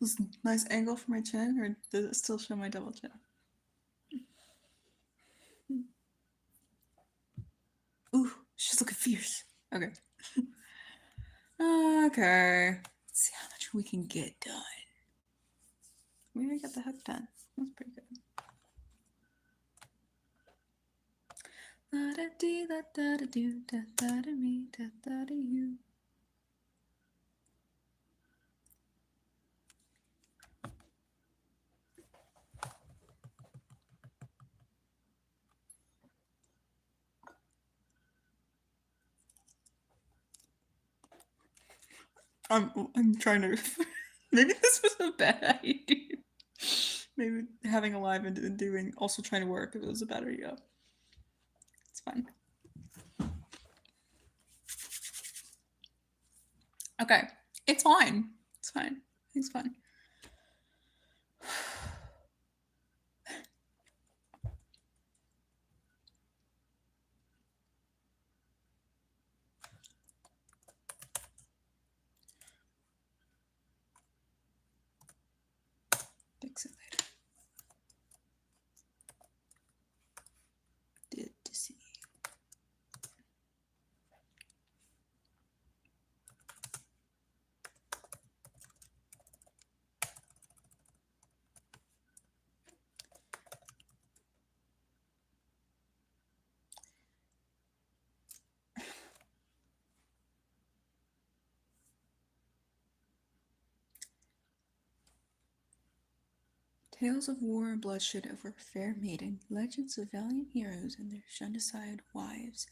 This nice angle for my chin, or does it still show my double chin? Ooh, she's looking fierce. Okay. Okay. Let's see how much we can get done. We already got the hook done. That's pretty good. Da da dee da da da do da da da me da da da you. I'm trying to. Maybe this was a bad idea. Maybe having a live and doing also trying to work, it was a bad idea. It's fine. Okay, it's fine. It's fine. It's fine. Fix it later. Did to see. Tales of war and bloodshed over fair maiden, legends of valiant heroes and their shunned-aside wives,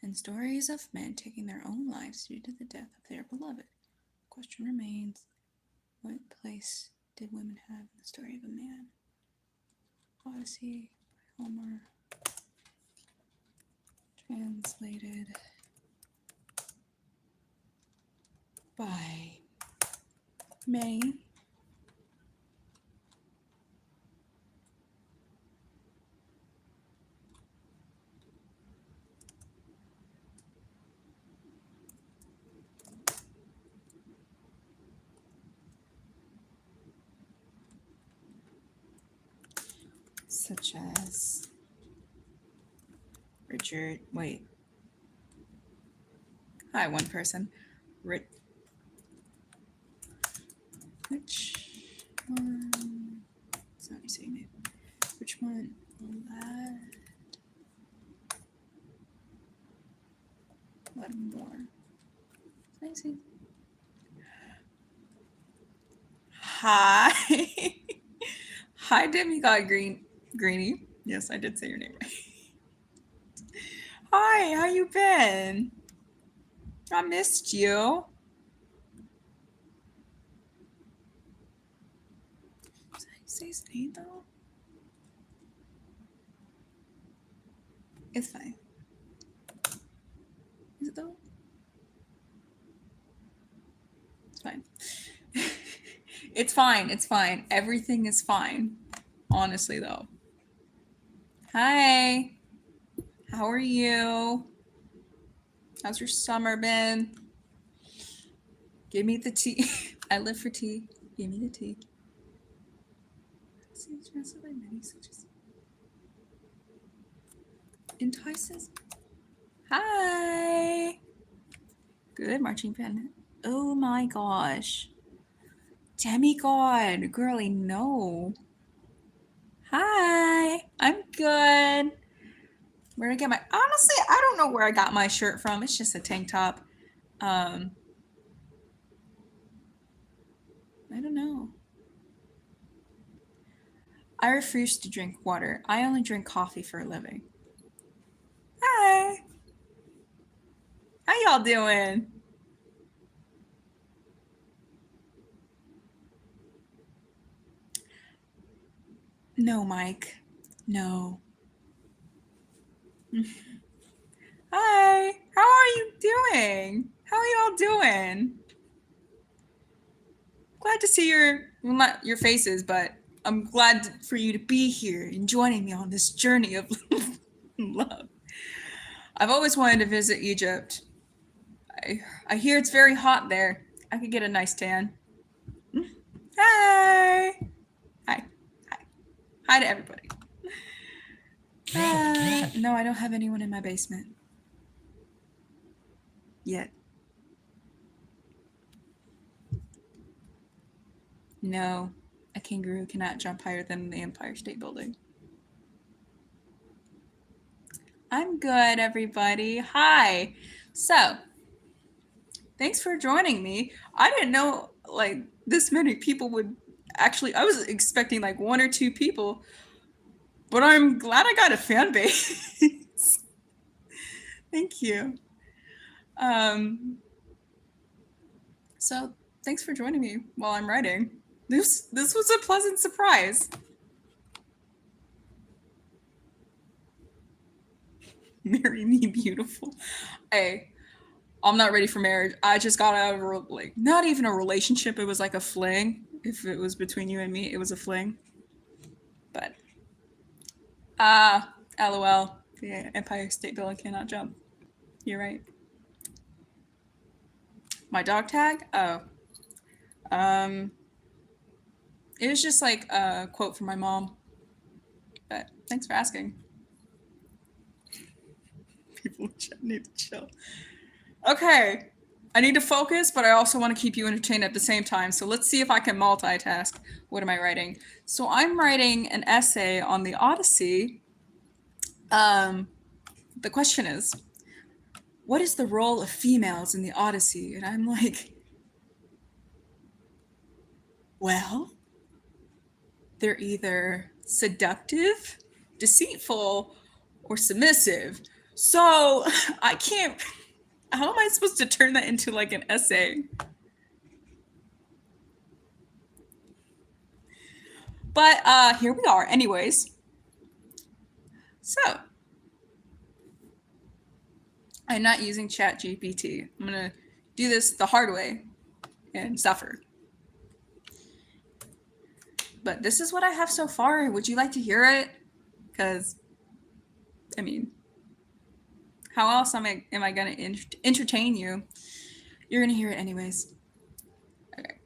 and stories of men taking their own lives due to the death of their beloved. The question remains, what place did women have in the story of a man? Odyssey by Homer. Translated by May. Such as Richard, wait. Hi, one person. Which one? It's not saying it. Which one? Let more. I see. Hi. Hi, Demigod Greenie. Yes, I did say your name right. Hi, how you been? I missed you. Did I say his name though? It's fine. Is it though? It's fine. It's fine. It's fine. Everything is fine. Honestly, though. Hi. How are you? How's your summer been? Give me the tea. I live for tea. Give me the tea. Entices. Hi. Good marching band. Oh my gosh. Demigod. Girly, no. Hi. I'm good. Where did I get my... Honestly, I don't know where I got my shirt from. It's just a tank top. I don't know. I refuse to drink water. I only drink coffee for a living. Hi. How y'all doing? No, Mike. No. Hi. How are you doing? How are y'all doing? Glad to see well, not your faces, but I'm glad for you to be here and joining me on this journey of love. I've always wanted to visit Egypt. I hear it's very hot there. I could get a nice tan. Hi. Hi. Hi. Hi to everybody. No, I don't have anyone in my basement. Yet. No, a kangaroo cannot jump higher than the Empire State Building. I'm good, everybody. Hi. So, thanks for joining me. I didn't know like this many people would actually, I was expecting like one or two people, but I'm glad I got a fan base. Thank you. So thanks for joining me while I'm writing. This was a pleasant surprise. Marry me, beautiful. Hey, I'm not ready for marriage. I just got out of like not even a relationship. It was like a fling. If it was between you and me, it was a fling. But LOL. The Empire State Building cannot jump. You're right. My dog tag? Oh. Um it was just like a quote from my mom. But thanks for asking. People need to chill. Okay. I need to focus, but I also want to keep you entertained at the same time. So let's see if I can multitask. What am I writing? So I'm writing an essay on the Odyssey. The question is, what is the role of females in the Odyssey? And I'm like, well, they're either seductive, deceitful, or submissive. So I can't. How am I supposed to turn that into like an essay? But here we are, anyways. So I'm not using ChatGPT. I'm gonna do this the hard way and suffer. But this is what I have so far. Would you like to hear it? Because, I mean, how else am I gonna entertain you? You're gonna hear it anyways. Okay.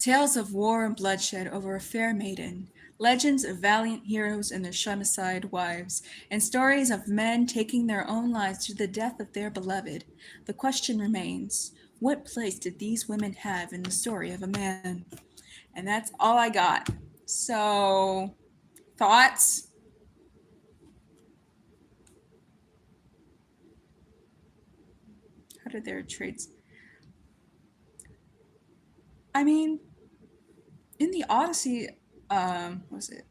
Tales of war and bloodshed over a fair maiden, legends of valiant heroes and their shunned-aside wives, and stories of men taking their own lives through the death of their beloved. The question remains, what place did these women have in the story of a man? And that's all I got. So, thoughts? How did their traits? I mean, in the Odyssey, what was it?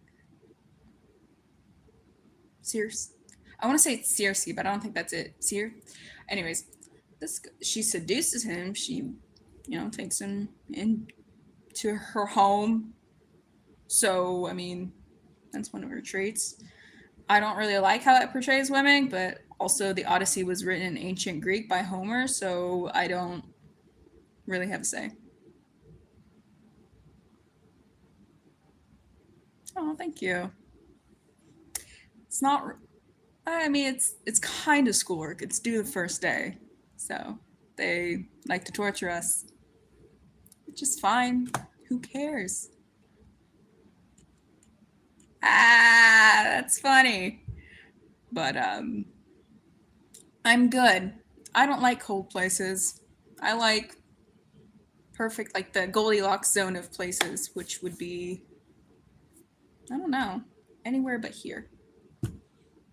Circe. I want to say it's Circe, but I don't think that's it. Circe. Anyways, this she seduces him. She, takes him into her home. So I mean, that's one of her traits. I don't really like how it portrays women, but also the Odyssey was written in ancient Greek by Homer, so I don't really have a say. Oh, thank you. It's not. I mean, it's kind of schoolwork. It's due the first day, so they like to torture us, which is fine. Who cares? That's funny. But I'm good. I don't like cold places. I like perfect, like the Goldilocks zone of places, which would be, I don't know, anywhere but here.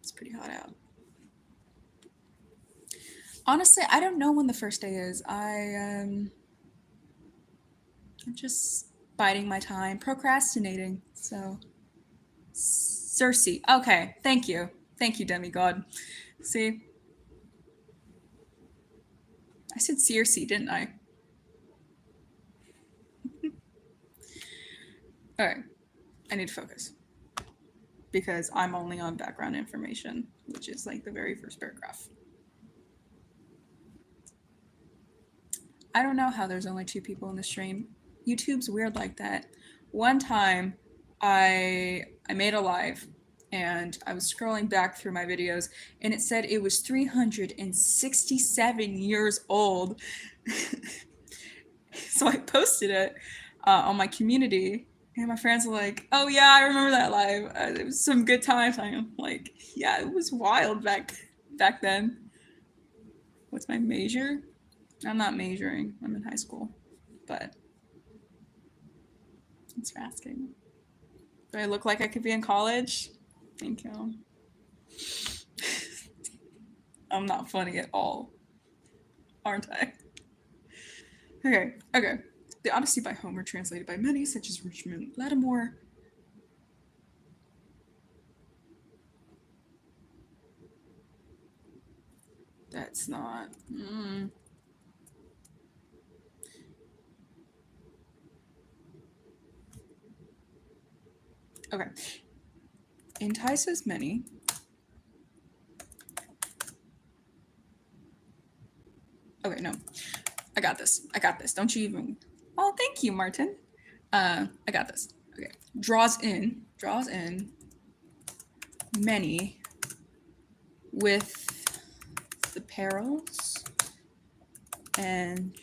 It's pretty hot out. Honestly, I don't know when the first day is. I'm just biding my time, procrastinating. So, Circe. Okay, thank you, demigod. See, I said Circe, didn't I? All right, I need to focus because I'm only on background information, which is like the very first paragraph. I don't know how there's only 2 people in the stream. YouTube's weird like that. One time, I made a live and I was scrolling back through my videos and it said it was 367 years old. So I posted it on my community, and my friends were like, "Oh yeah, I remember that live. It was some good times." I'm like, "Yeah, it was wild back then." What's my major? I'm not majoring. I'm in high school, but thanks for asking. Do I look like I could be in college? Thank you. I'm not funny at all, aren't I? Okay. The Odyssey by Homer, translated by many, such as Richmond Lattimore. That's not. Okay. Entices many. Okay, no. I got this. Don't you even. Oh, thank you, Martin. I got this. Okay. Draws in many with the perils and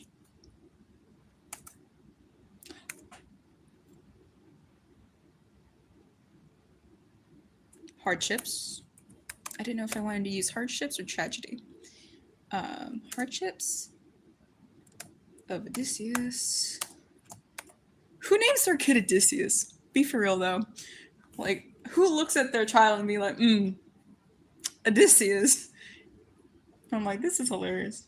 hardships. I didn't know if I wanted to use hardships or tragedy. Hardships of Odysseus. Who names their kid Odysseus? Be for real though. Like, who looks at their child and be like, Odysseus? I'm like, this is hilarious.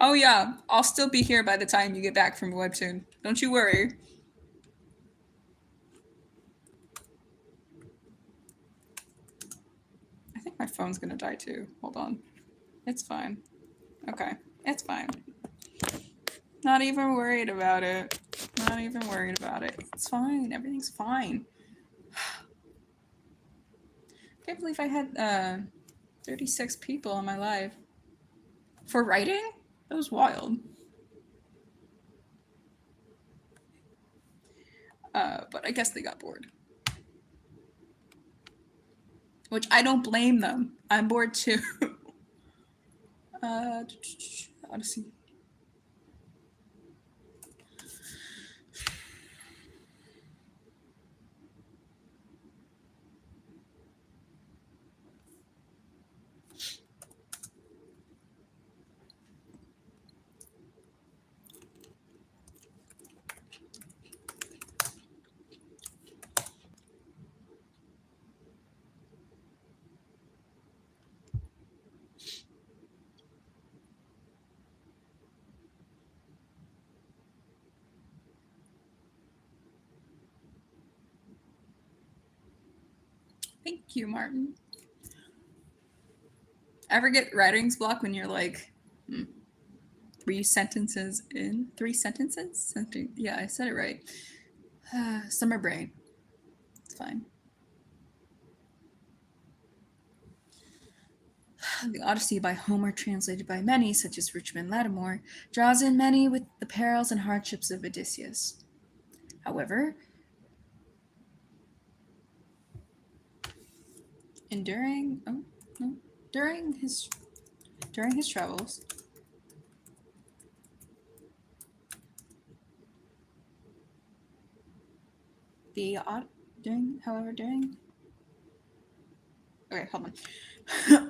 Oh yeah, I'll still be here by the time you get back from Webtoon. Don't you worry. I think my phone's gonna die too. Hold on. It's fine. Okay, it's fine. Not even worried about it. Not even worried about it. It's fine. Everything's fine. Can't believe I had 36 people on my live. For writing? That was wild. But I guess they got bored. Which I don't blame them. I'm bored too. Odyssey. Thank you, Martin. Ever get writer's block when you're like 3 sentences in? 3 sentences? Yeah, I said it right. Summer brain. It's fine. The Odyssey by Homer, translated by many, such as Richmond Lattimore, draws in many with the perils and hardships of Odysseus. However, during his travels, during. Okay, hold on.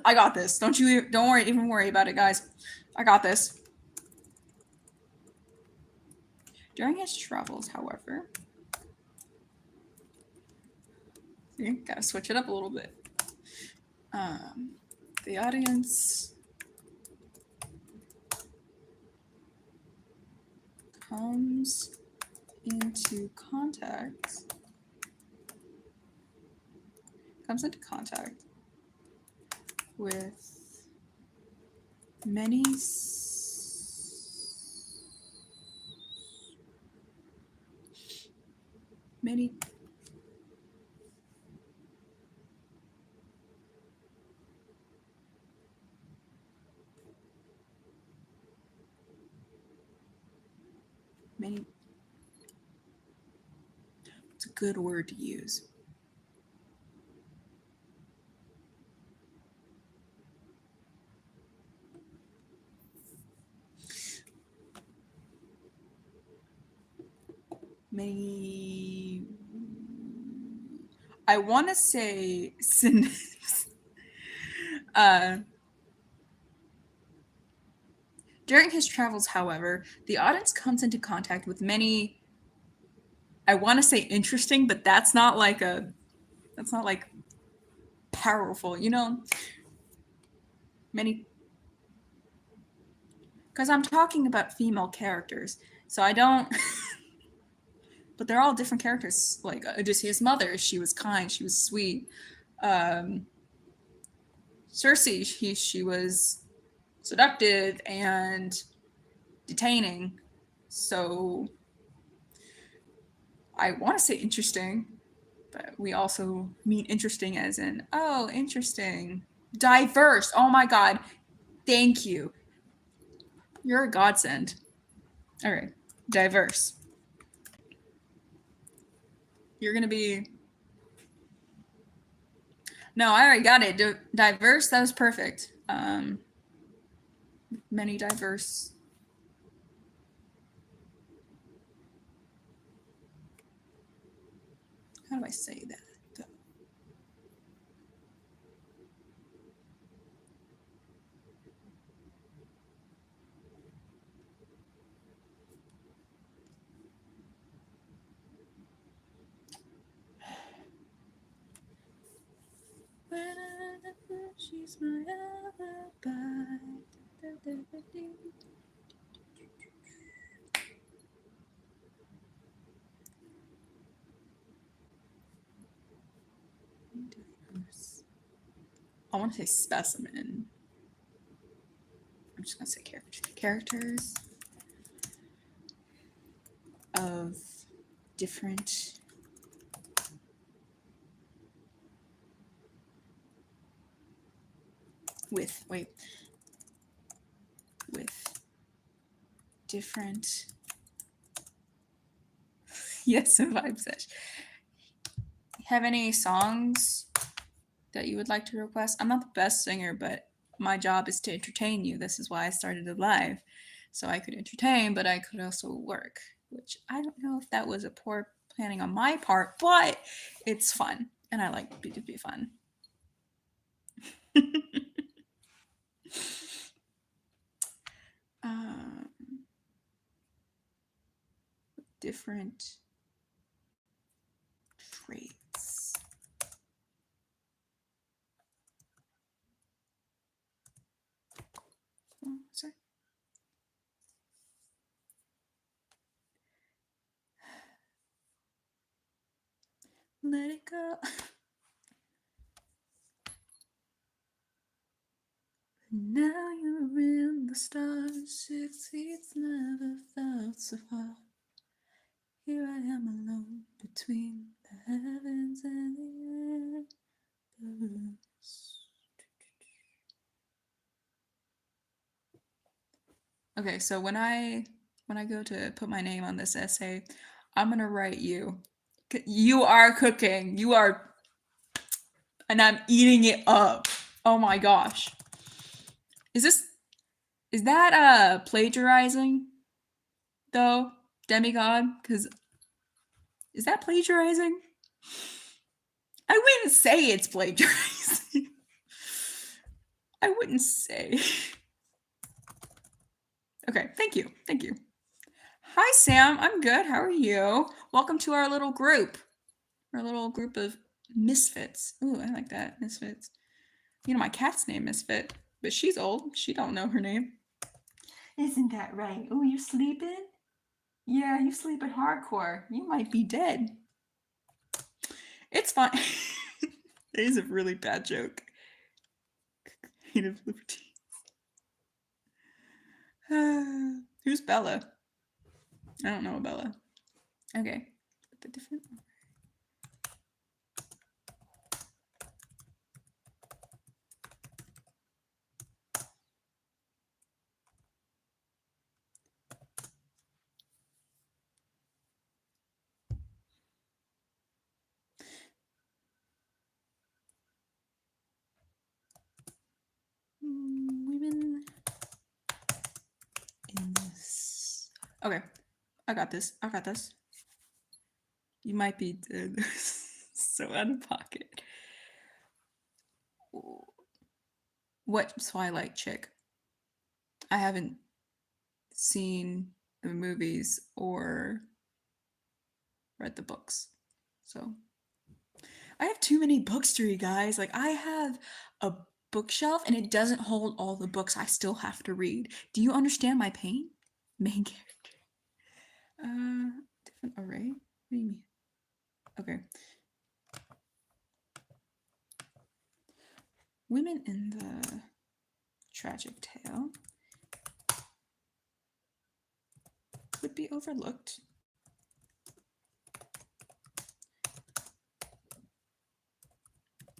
I got this. Don't even worry about it, guys. I got this. During his travels, however, see, gotta switch it up a little bit. The audience comes into contact with many it's a good word to use. many. I want to say synonyms. During his travels, however, the audience comes into contact with many. I want to say interesting, but that's not like powerful, many, because I'm talking about female characters, so I don't. But they're all different characters. Like Odysseus' mother, she was kind, she was sweet. Circe, she was seductive and detaining. So I want to say interesting, but we also mean interesting as in, oh, interesting. Diverse. Oh my God. Thank you. You're a godsend. All right. Diverse. You're going to be. No, I already got it. Diverse. That was perfect. Many diverse. How do I say that? She's my alibi. I want to say specimen. I'm just gonna say characters of different with different yes, a vibe sesh. Have any songs that you would like to request? I'm not the best singer, but my job is to entertain you. This is why I started it live. So I could entertain, but I could also work, which I don't know if that was a poor planning on my part, but it's fun. And I like it to be fun. um, different traits. Oh, sorry. Let it go. Now you're in the stars, 6 feet never felt so far. Here I am alone between the heavens and the earth. Okay, so when I go to put my name on this essay, I'm gonna write you. You are cooking. You are, and I'm eating it up. Oh my gosh. Is that plagiarizing though, demigod? Because is that plagiarizing? I wouldn't say it's plagiarizing. I wouldn't say. Okay, thank you. Thank you. Hi, Sam. I'm good. How are you? Welcome to our little group. Our little group of misfits. Ooh, I like that. Misfits. You know, my cat's name Misfit, but she's old. She don't know her name. Isn't that right? Ooh, you sleeping? Yeah, you sleeping hardcore. You might be dead. It's fine. It is a really bad joke. Native liberties. Who's Bella? I don't know Bella. Okay. The different. Women in this. Okay. I got this. You might be so out of pocket. What Twilight chick? I haven't seen the movies or read the books. So I have too many books to read, guys. Like, I have a bookshelf and it doesn't hold all the books I still have to read. Do you understand my pain? Main character. Different array? What do you mean? Okay. Women in the tragic tale could be overlooked.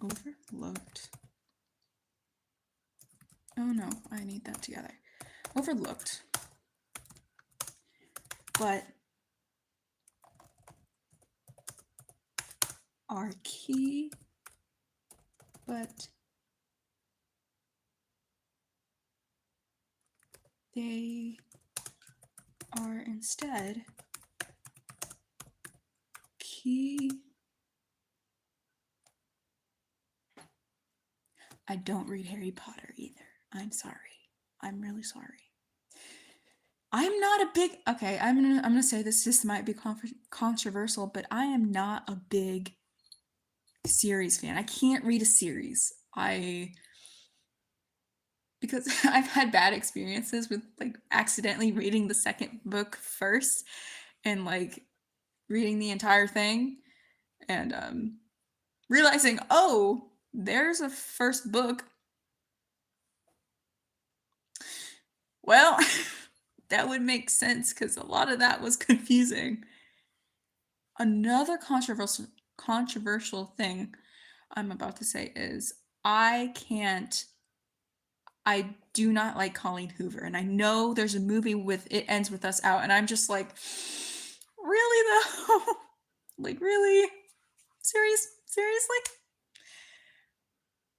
Overlooked. Oh no, I need that together. Overlooked. But are key, but they are instead key. I don't read Harry Potter either. I'm sorry. I'm really sorry. I'm not a big, okay, I'm gonna say this might be controversial, but I am not a big series fan. I can't read a series. Because I've had bad experiences with like accidentally reading the second book first and like reading the entire thing and realizing, oh, there's a first book. Well, that would make sense because a lot of that was confusing. Another controversial thing I'm about to say is I do not like Colleen Hoover, and I know there's a movie with It Ends With Us out, and I'm just like, really though? Like, really? Seriously?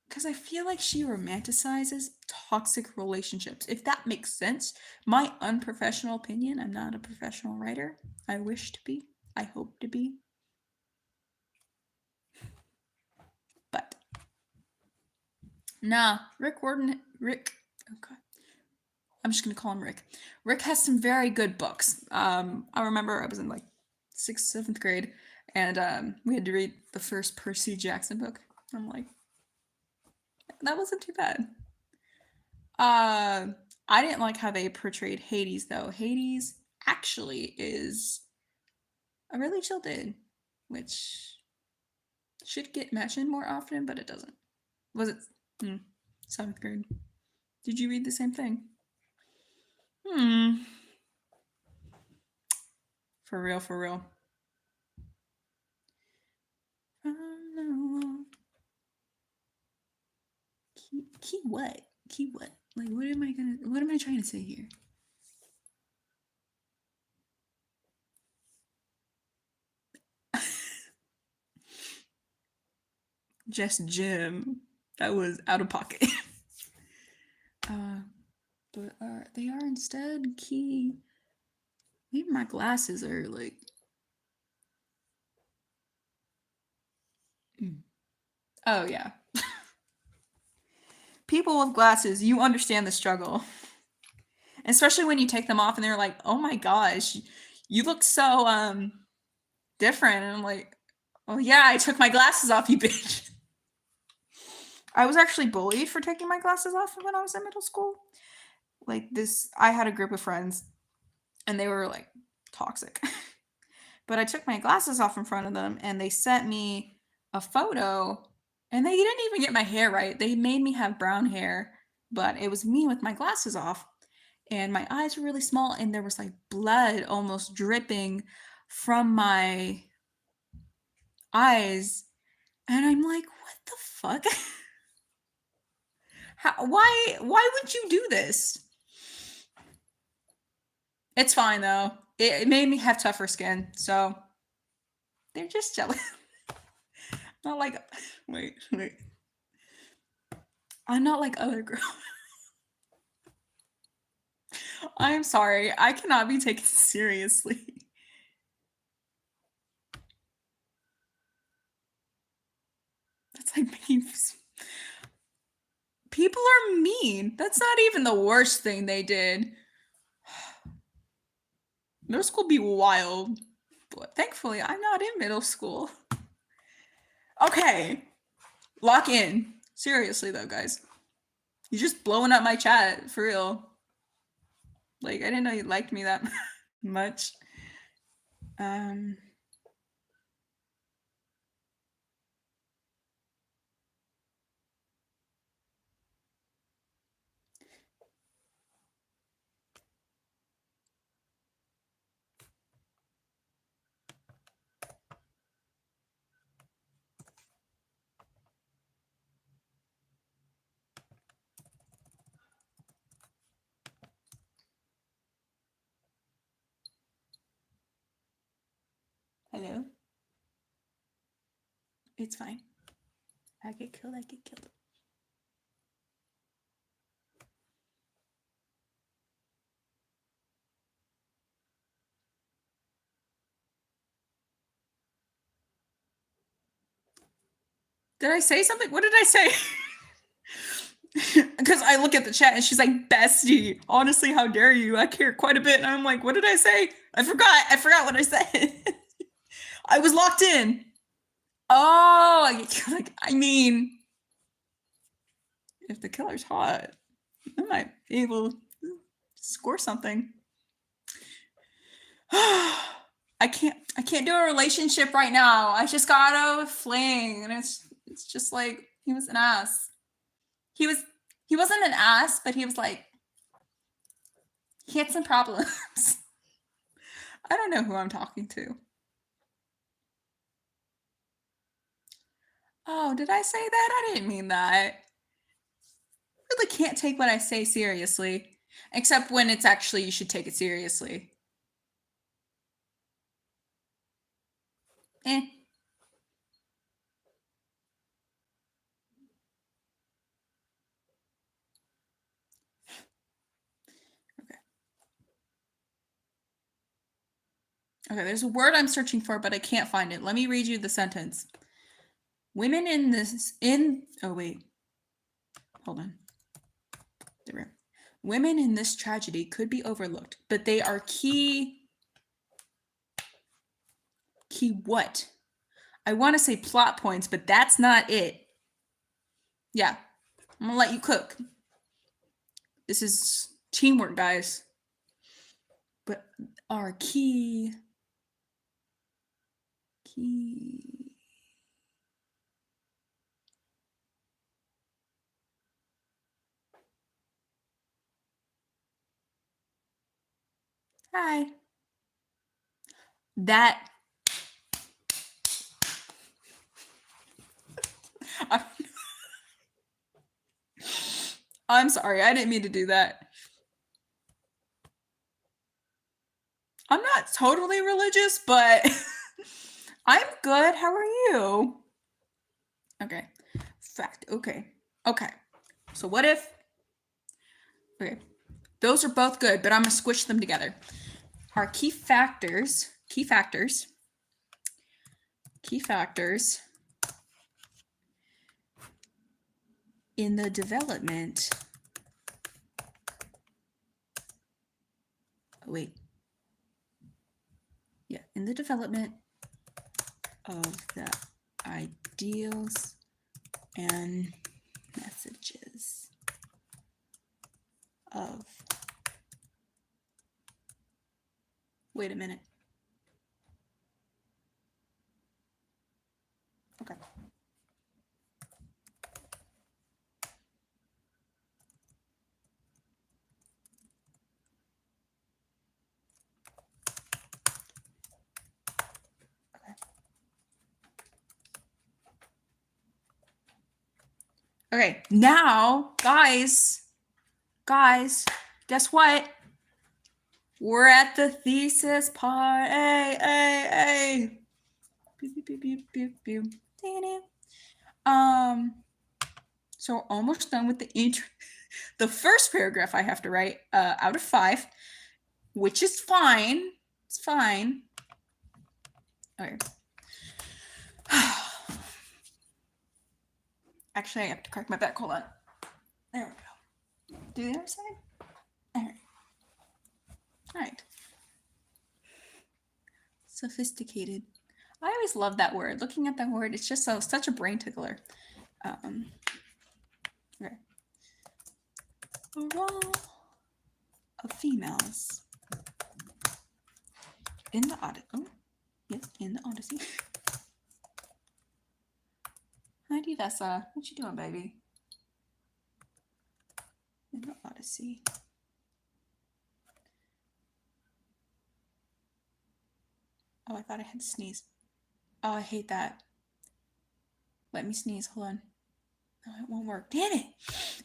Because I feel like she romanticizes toxic relationships. If that makes sense, my unprofessional opinion, I'm not a professional writer. I wish to be. I hope to be. But nah, Rick, oh god. I'm just gonna call him Rick. Rick has some very good books. I remember I was in like 6th, 7th grade, and we had to read the first Percy Jackson book. I'm like, that wasn't too bad. I didn't like how they portrayed Hades though. Hades actually is a really chill dude, which should get mentioned more often, but it doesn't. Was it 7th grade? Did you read the same thing? For real, for real. No. Key what? Key what? Like, what am I trying to say here? Just Jim. That was out of pocket. But they are instead key. Maybe my glasses are like. Oh yeah. People with glasses, you understand the struggle. Especially when you take them off and they're like, "Oh my gosh, you look so different." And I'm like, "Oh yeah, I took my glasses off, you bitch." I was actually bullied for taking my glasses off when I was in middle school. Like this, I had a group of friends and they were like toxic. But I took my glasses off in front of them and they sent me a photo and they didn't even get my hair right. They made me have brown hair, but it was me with my glasses off and my eyes were really small and there was like blood almost dripping from my eyes. And I'm like, what the fuck? Why would you do this? It's fine though. It made me have tougher skin, so they're just jealous. Not like, wait. I'm not like other girls. I'm sorry. I cannot be taken seriously. People are mean. That's not even the worst thing they did. Middle school be wild. But thankfully, I'm not in middle school. Okay. Lock in. Seriously, though, guys. You're just blowing up my chat, for real. Like, I didn't know you liked me that much. Hello? It's fine. I get killed, I get killed. Did I say something? What did I say? Because I look at the chat and she's like, bestie, honestly, how dare you? I care quite a bit. And I'm like, what did I say? I forgot what I said. I was locked in. Oh, like, I mean, if the killer's hot, I might be able to score something. I can't do a relationship right now. I just got out of a fling, and it's just like, he was an ass. He wasn't an ass, but he was like, he had some problems. I don't know who I'm talking to. Oh, did I say that? I didn't mean that. I really can't take what I say seriously, except when it's actually, you should take it seriously. Eh. Okay, there's a word I'm searching for, but I can't find it. Let me read you the sentence. Women oh wait, hold on. There. Women in this tragedy could be overlooked, but they are key what? I want to say plot points, but that's not it. Yeah, I'm gonna let you cook. This is teamwork, guys. But our key. Hi. That. I'm sorry, I didn't mean to do that. I'm not totally religious, but I'm good. How are you? Okay. Fact. Okay. So what if, okay, those are both good, but I'm gonna squish them together. Our key factors in the development. Oh, wait. Yeah, in the development of the ideals and messages of. Wait a minute. Okay. Okay, now, guys, guess what? We're at the thesis part. Hey. So we're almost done with the intro. The first paragraph I have to write out of 5, which is fine. It's fine. Okay. Actually, I have to crack my back. Hold on. There we go. Do the other side? All right. All right. Sophisticated. I always love that word. Looking at that word, it's just such a brain tickler. Okay. The role of females in the in the Odyssey. Hi, Divessa. What you doing, baby? In the Odyssey. Oh, I thought I had to sneeze. Oh, I hate that. Let me sneeze. Hold on. No, it won't work. Damn it.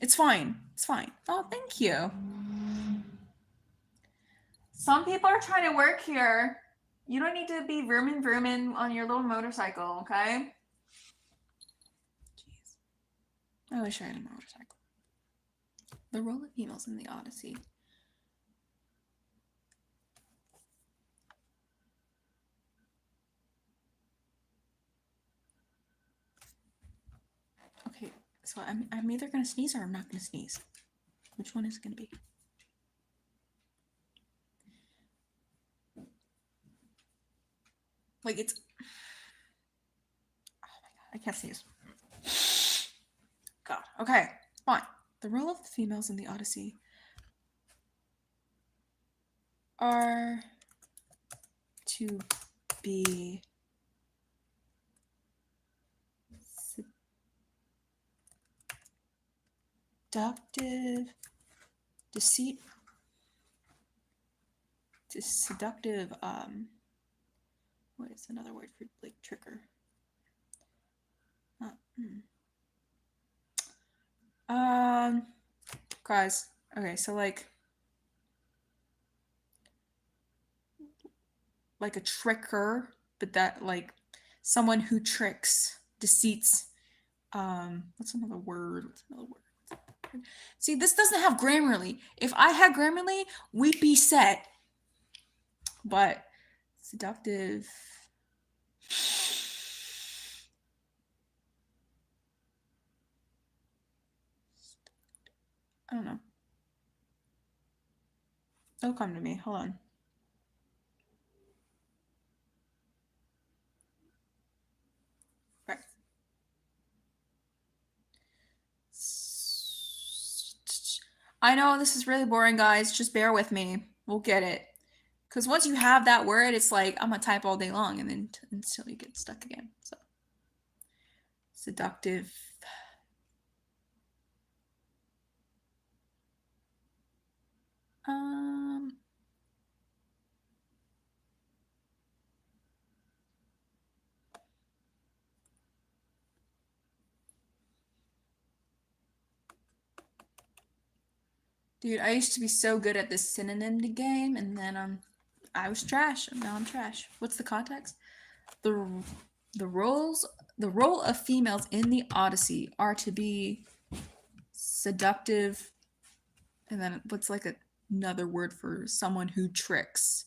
It's fine. It's fine. Oh, thank you. Some people are trying to work here. You don't need to be vrooming on your little motorcycle, okay? Jeez. I wish I had a motorcycle. The role of females in the Odyssey. Okay, so I'm either gonna sneeze or I'm not gonna sneeze. Which one is it gonna be? Like it's. Oh my god, I can't sneeze. God. Okay, fine. The role of the females in the Odyssey are to be seductive, seductive, what is another word for like trigger? Guys, okay, so like a tricker, but that like someone who tricks, deceits. What's another word? See, this doesn't have Grammarly. If I had Grammarly, we'd be set. But seductive. I don't know. It'll come to me. Hold on. Right. I know this is really boring, guys. Just bear with me. We'll get it. Because once you have that word, it's like I'm gonna type all day long, and then until you get stuck again. So seductive. Dude, I used to be so good at this synonym game, and then I was trash, and now I'm trash. What's the context? The role of females in the Odyssey are to be seductive, and then what's like another word for someone who tricks?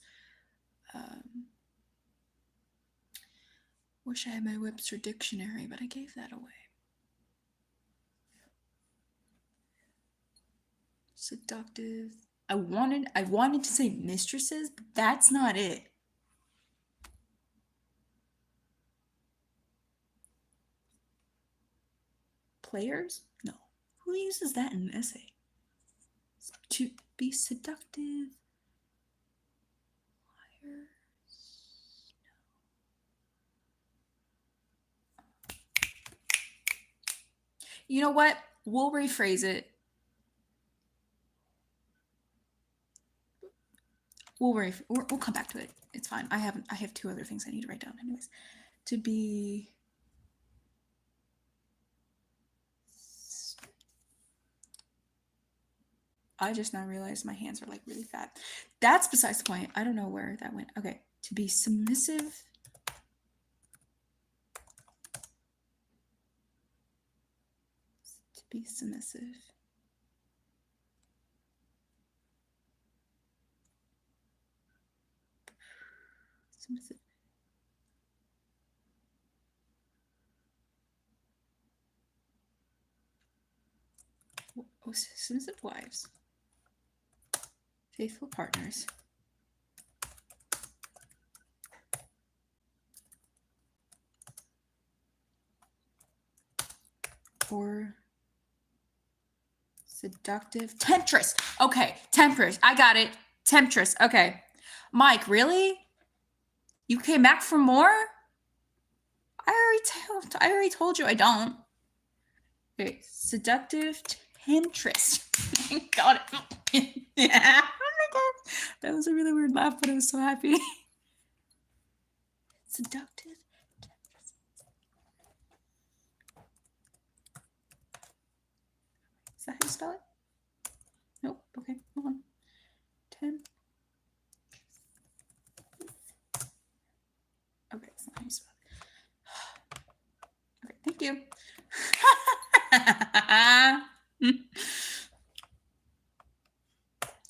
Wish I had my Webster dictionary, but I gave that away. Seductive. I wanted to say mistresses, but that's not it. Players? No. Who uses that in an essay? To be seductive. Liars. No. You know what? We'll rephrase it. We'll come back to it. It's fine. I have two other things I need to write down anyways. To be I just now realized my hands are like really fat. That's besides the point. I don't know where that went. Okay. To be submissive. To be submissive. Submissive. submissive wives, faithful partners, or seductive temptress. Okay, temptress. I got it. Temptress. Okay. Mike, really? You came back for more? I already told you I don't. Okay, seductive temptress. Got it. Yeah. Oh my god. That was a really weird laugh, but I was so happy. Seductive temptress. Is that how you spell it? Nope. Okay, hold on. Okay, that's not how you spell it. Okay, thank you.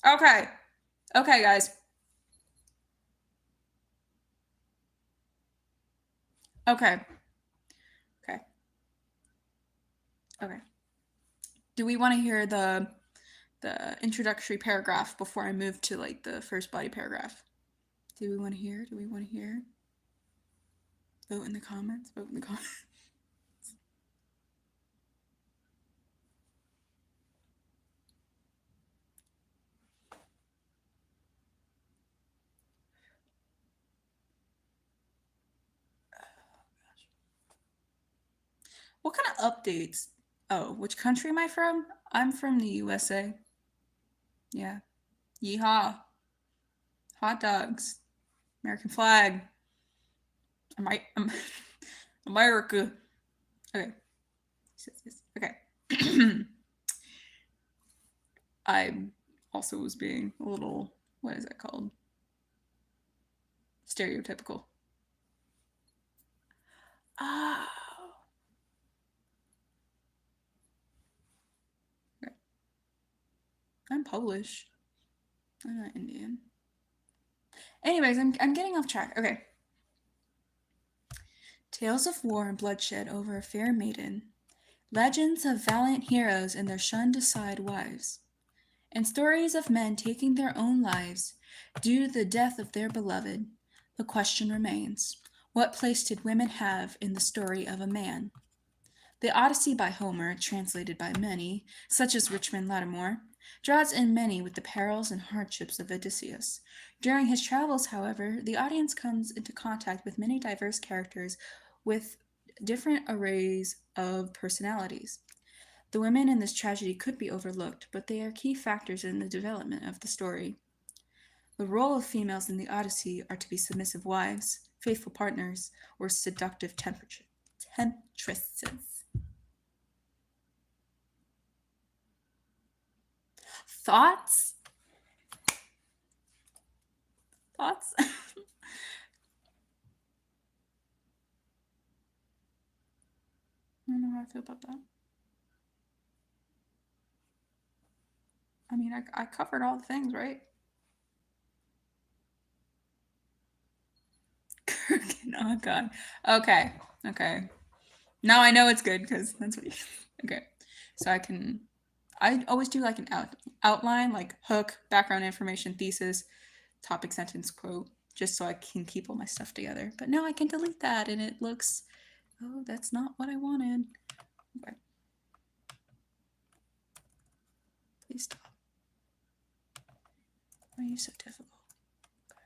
Okay. Okay, guys. Okay. Okay. Okay. Do we want to hear the introductory paragraph before I move to like the first body paragraph? Do we want to hear? Do we want to hear? Vote in the comments. Vote in the comments. What kind of updates? Oh, which country am I from? I'm from the USA. Yeah. Yeehaw. Hot dogs. American flag. America. Okay. Okay. I also was being a little, what is that called? Stereotypical. Oh. Okay. I'm Polish. I'm not Indian. Anyways, I'm getting off track. Okay. Tales of war and bloodshed over a fair maiden. Legends of valiant heroes and their shunned-aside wives. And stories of men taking their own lives due to the death of their beloved. The question remains, what place did women have in the story of a man? The Odyssey by Homer, translated by many, such as Richmond Lattimore, draws in many with the perils and hardships of Odysseus. During his travels, however, the audience comes into contact with many diverse characters with different arrays of personalities. The women in this tragedy could be overlooked, but they are key factors in the development of the story. The role of females in the Odyssey are to be submissive wives, faithful partners, or seductive temptresses. Thoughts? Thoughts? I don't know how I feel about that. I mean, I covered all the things, right? Oh, God. Okay. Okay. Now I know it's good because that's what you... Okay. So I always do like an outline, like hook, background information, thesis, topic, sentence, quote, just so I can keep all my stuff together. But now I can delete that and it looks, oh, that's not what I wanted. Okay. Please stop. Why are you so difficult? Okay.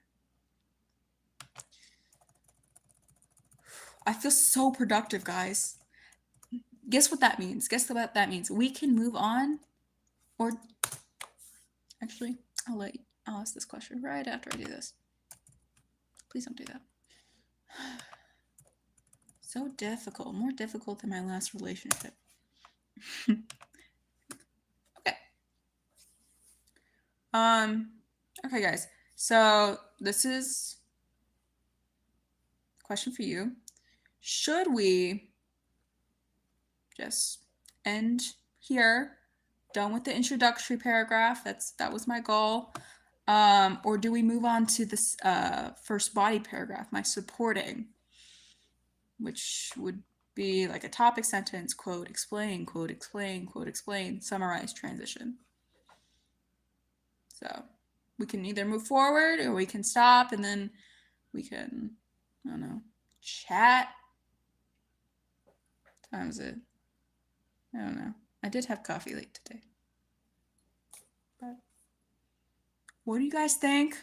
I feel so productive, guys. Guess what that means? Guess what that means? We can move on, or actually, I'll ask this question right after I do this. Please don't do that. So difficult, more difficult than my last relationship. Okay. Okay, guys. So this is a question for you. Should we just end here? Done with the introductory paragraph. That was my goal. Or do we move on to this first body paragraph, my supporting, which would be like a topic sentence, quote, explain, quote, explain, quote, explain, summarize, transition. So we can either move forward or we can stop and then we can, I don't know, chat. What time is it? I don't know. I did have coffee late today. But what do you guys think?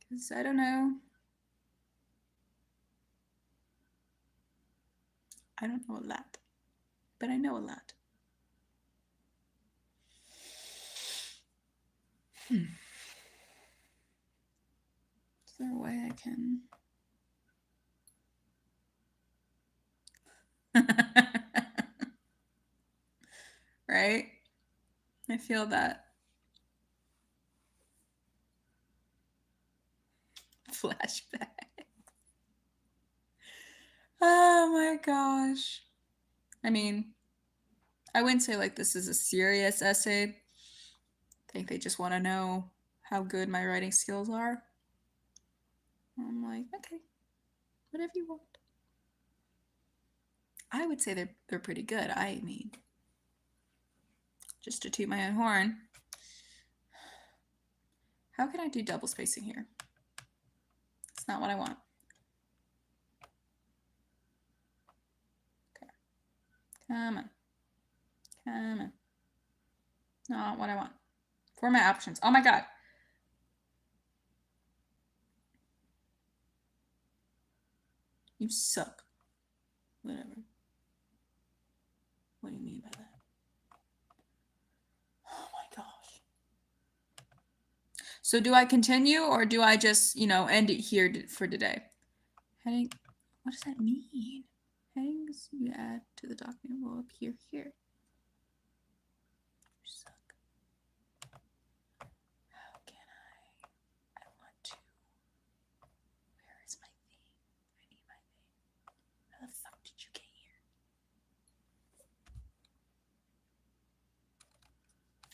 Because I don't know. I don't know a lot, but I know a lot. Is there a way I can? Right? I feel that. Flashback. Oh my gosh. I mean, I wouldn't say like this is a serious essay. I think they just want to know how good my writing skills are. I'm like, okay, whatever you want. I would say they're pretty good. I mean, just to toot my own horn. How can I do double spacing here? It's not what I want. Okay. Come on. Come on. Not what I want. Format options. Oh my god. You suck. Whatever. What do you mean by that? Oh my gosh. So do I continue or do I just, end it here for today? Heading, what does that mean? Headings you add to the document will appear here. You suck. How can I want to. Where is my thing? I need my thing. How the fuck did you get here?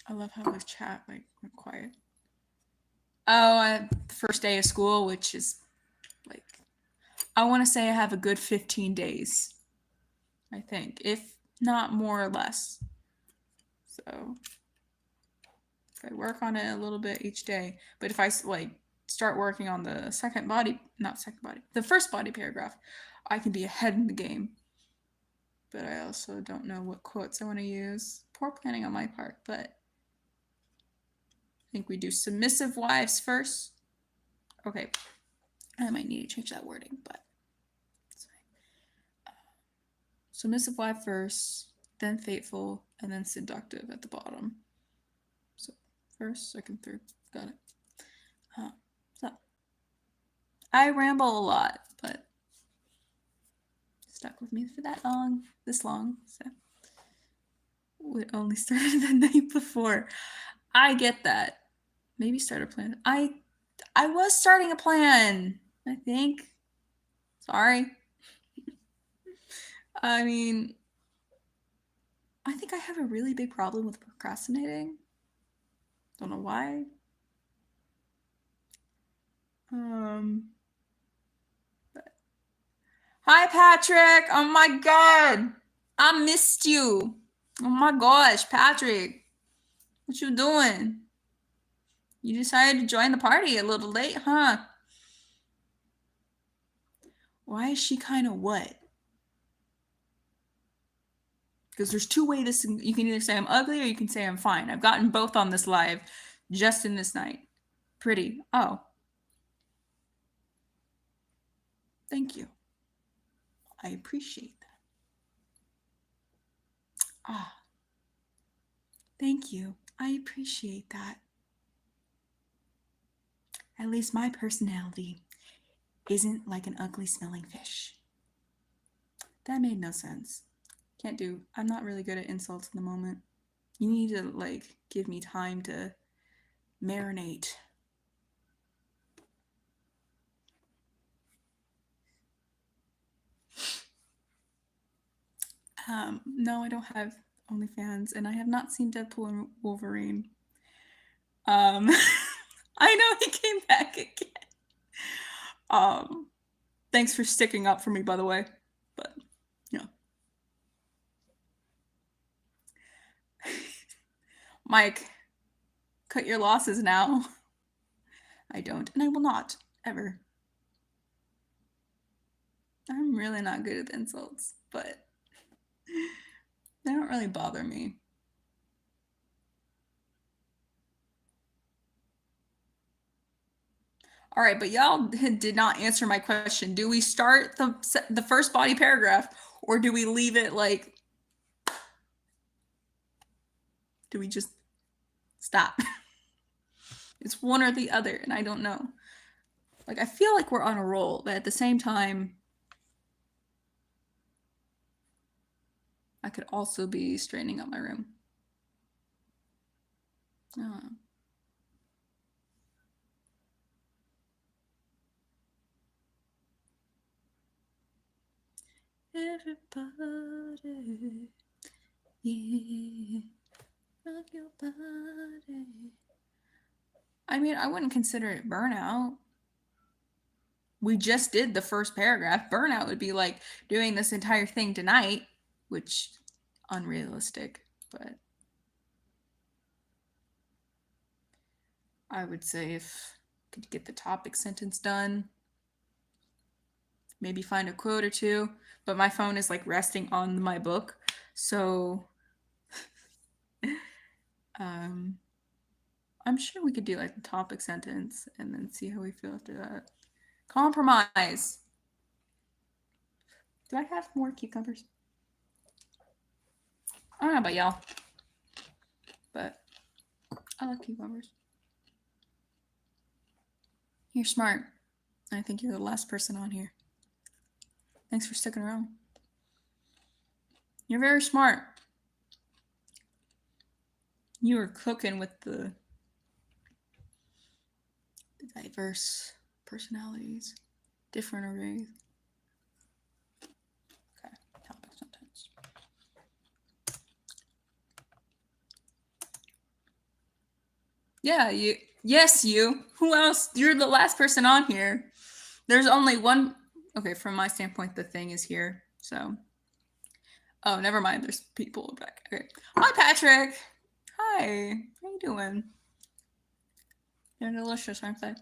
I love how this chat went quiet. Oh, first day of school, which is like, I want to say I have a good 15 days. I think, if not more or less. So if I work on it a little bit each day, but if I start working on the the first body paragraph, I can be ahead in the game. But I also don't know what quotes I want to use. Poor planning on my part, but I think we do submissive wives first. Okay, I might need to change that wording, but submissive wife first, then faithful, and then seductive at the bottom. So first, second, third, got it. So I ramble a lot, but stuck with me for this long. So we only started the night before. I get that. Maybe start a plan. I was starting a plan, I think. Sorry. I mean, I think I have a really big problem with procrastinating. Don't know why. But... Hi, Patrick. Oh my god. I missed you. Oh my gosh, Patrick. What you doing? You decided to join the party a little late, huh? Why is she kind of what? Because there's two ways you can either say I'm ugly or you can say I'm fine. I've gotten both on this live just in this night. Pretty. Oh. Thank you. I appreciate that. Ah. Thank you. I appreciate that. At least my personality isn't like an ugly smelling fish. That made no sense. I'm not really good at insults in the moment. You need to give me time to marinate. No, I don't have OnlyFans, and I have not seen Deadpool and Wolverine. I know he came back again. Thanks for sticking up for me, by the way. But, yeah. Mike, cut your losses now. I don't, and I will not, ever. I'm really not good at insults, but they don't really bother me. All right, but y'all did not answer my question. Do we start the first body paragraph, or do we leave it like? Do we just stop? It's one or the other, and I don't know. Like, I feel like we're on a roll, but at the same time, I could also be straightening up my room. Oh. Everybody, yeah, rock your body. I mean, I wouldn't consider it burnout. We just did the first paragraph. Burnout would be like doing this entire thing tonight, which unrealistic, but I would say if could get the topic sentence done, maybe find a quote or two, but my phone is like resting on my book, so um I'm sure we could do like the topic sentence and then see how we feel after that. Compromise. Do I have more cucumbers? I don't know about y'all, but I like cucumbers. You're smart. I think you're the last person on here. Thanks for sticking around. You're very smart. You were cooking with the diverse personalities, different arrays. Okay, topic sentence. Yeah, you. Yes, you. Who else? You're the last person on here. There's only one. Okay, from my standpoint, the thing is here. So. Oh, never mind. There's people back. Okay. Hi, Patrick. Hi. How you doing? They're delicious, aren't they?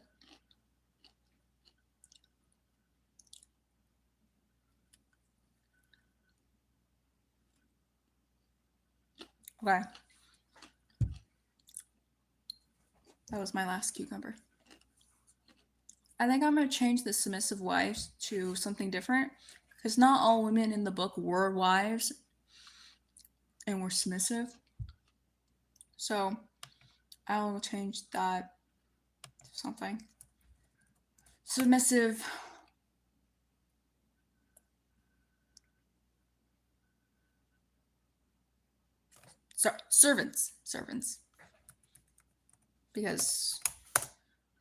Okay. That was my last cucumber. I think I'm going to change the submissive wives to something different because not all women in the book were wives and were submissive. So I'll change that to something. Submissive. Servants. Servants. Because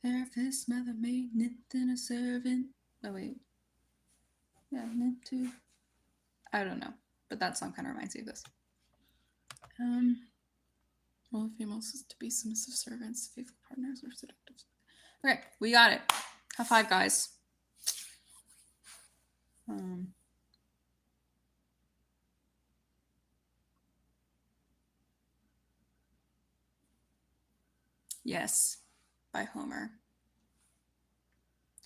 therapist, mother, maid, than a servant. Oh, wait. Yeah, meant to. I don't know. But that song kind of reminds me of this. All females is to be submissive servants, faithful partners, or seductive. Okay, we got it. High five, guys. Yes, by Homer.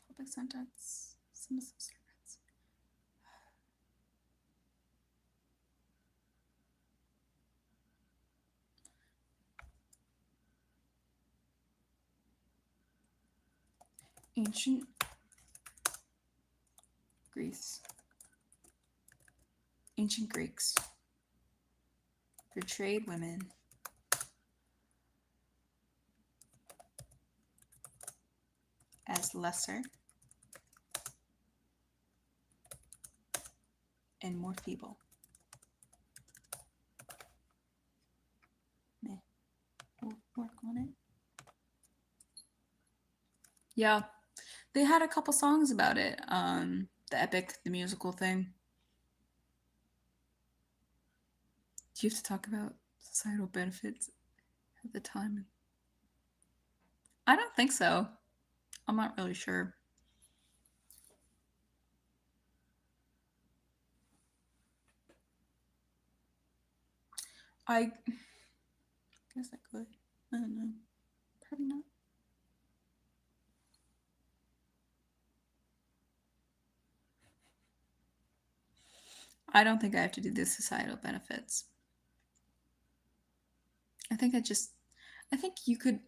Topic sentence. Submissive servants. Ancient Greece. Ancient Greeks portrayed women as lesser and more feeble. Meh. We'll work on it. Yeah, they had a couple songs about it. The epic, the musical thing. Do you have to talk about societal benefits at the time? I don't think so. I'm not really sure. I guess I could. I don't know. Probably not. I don't think I have to do the societal benefits. I think I think you could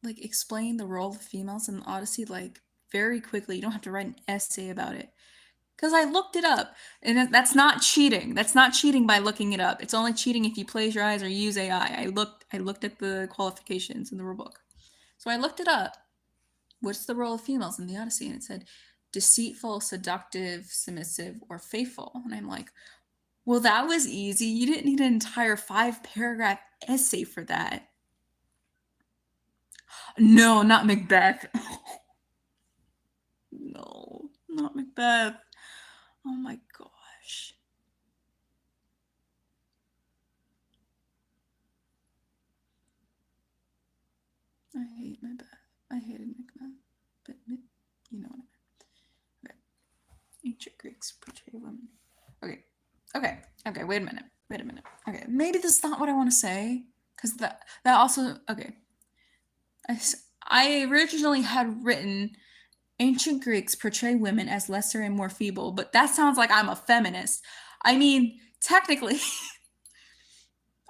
like explain the role of females in the Odyssey like very quickly. You don't have to write an essay about it. Because I looked it up, and that's not cheating. That's not cheating by looking it up. It's only cheating if you plagiarize or use AI. I looked at the qualifications in the rule book. So I looked it up. What's the role of females in the Odyssey? And it said deceitful, seductive, submissive, or faithful. And I'm like, well, that was easy. You didn't need an entire 5-paragraph essay for that. No, not Macbeth. No, not Macbeth. Oh my gosh. I hate Macbeth. I hated Macbeth. But you know what I mean. Okay. Ancient Greeks portray women. Okay. Okay. Okay. Wait a minute. Wait a minute. Okay. Maybe this is not what I want to say. Because that also. Okay. I originally had written ancient Greeks portray women as lesser and more feeble, but that sounds like I'm a feminist. I mean, technically,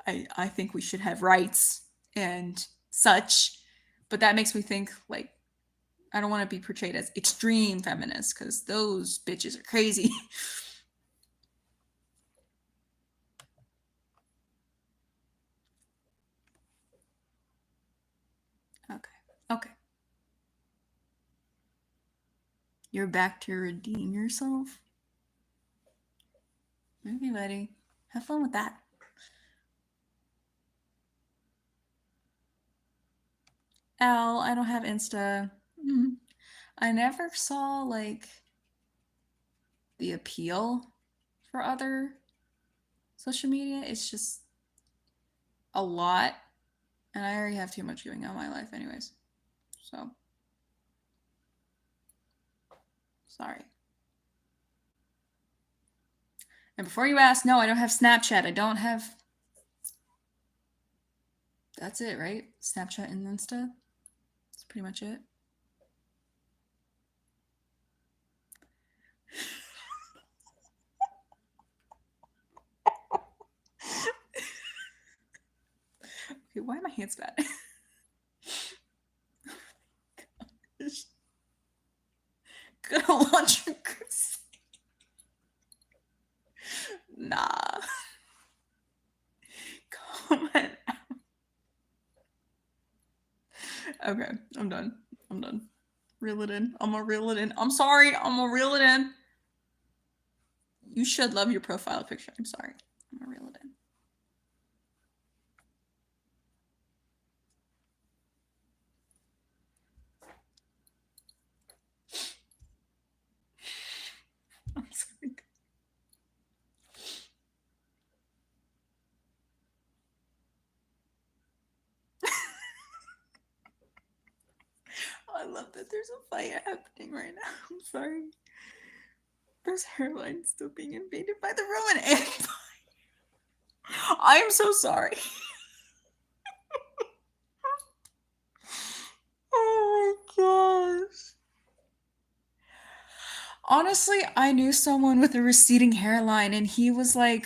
I think we should have rights and such, but that makes me think like I don't want to be portrayed as extreme feminist because those bitches are crazy. Okay. Okay. You're back to redeem yourself? Okay, buddy. Have fun with that. Al, I don't have Insta. I never saw like the appeal for other social media. It's just a lot. And I already have too much going on in my life, anyways. So, sorry. And before you ask, no, I don't have Snapchat. I don't have. That's it, right? Snapchat and Insta. That's pretty much it. Okay, why are my hands bad? Gonna launch a crusade. Nah. Comment. Okay, I'm done. I'm done. Reel it in. I'm gonna reel it in. I'm sorry. I'm gonna reel it in. You should love your profile picture. I'm sorry. I'm gonna reel it in. I'm sorry. I love that there's a fight happening right now. I'm sorry. There's hairlines still being invaded by the Roman Empire. I am so sorry. Oh my gosh. Honestly, I knew someone with a receding hairline, and he was like,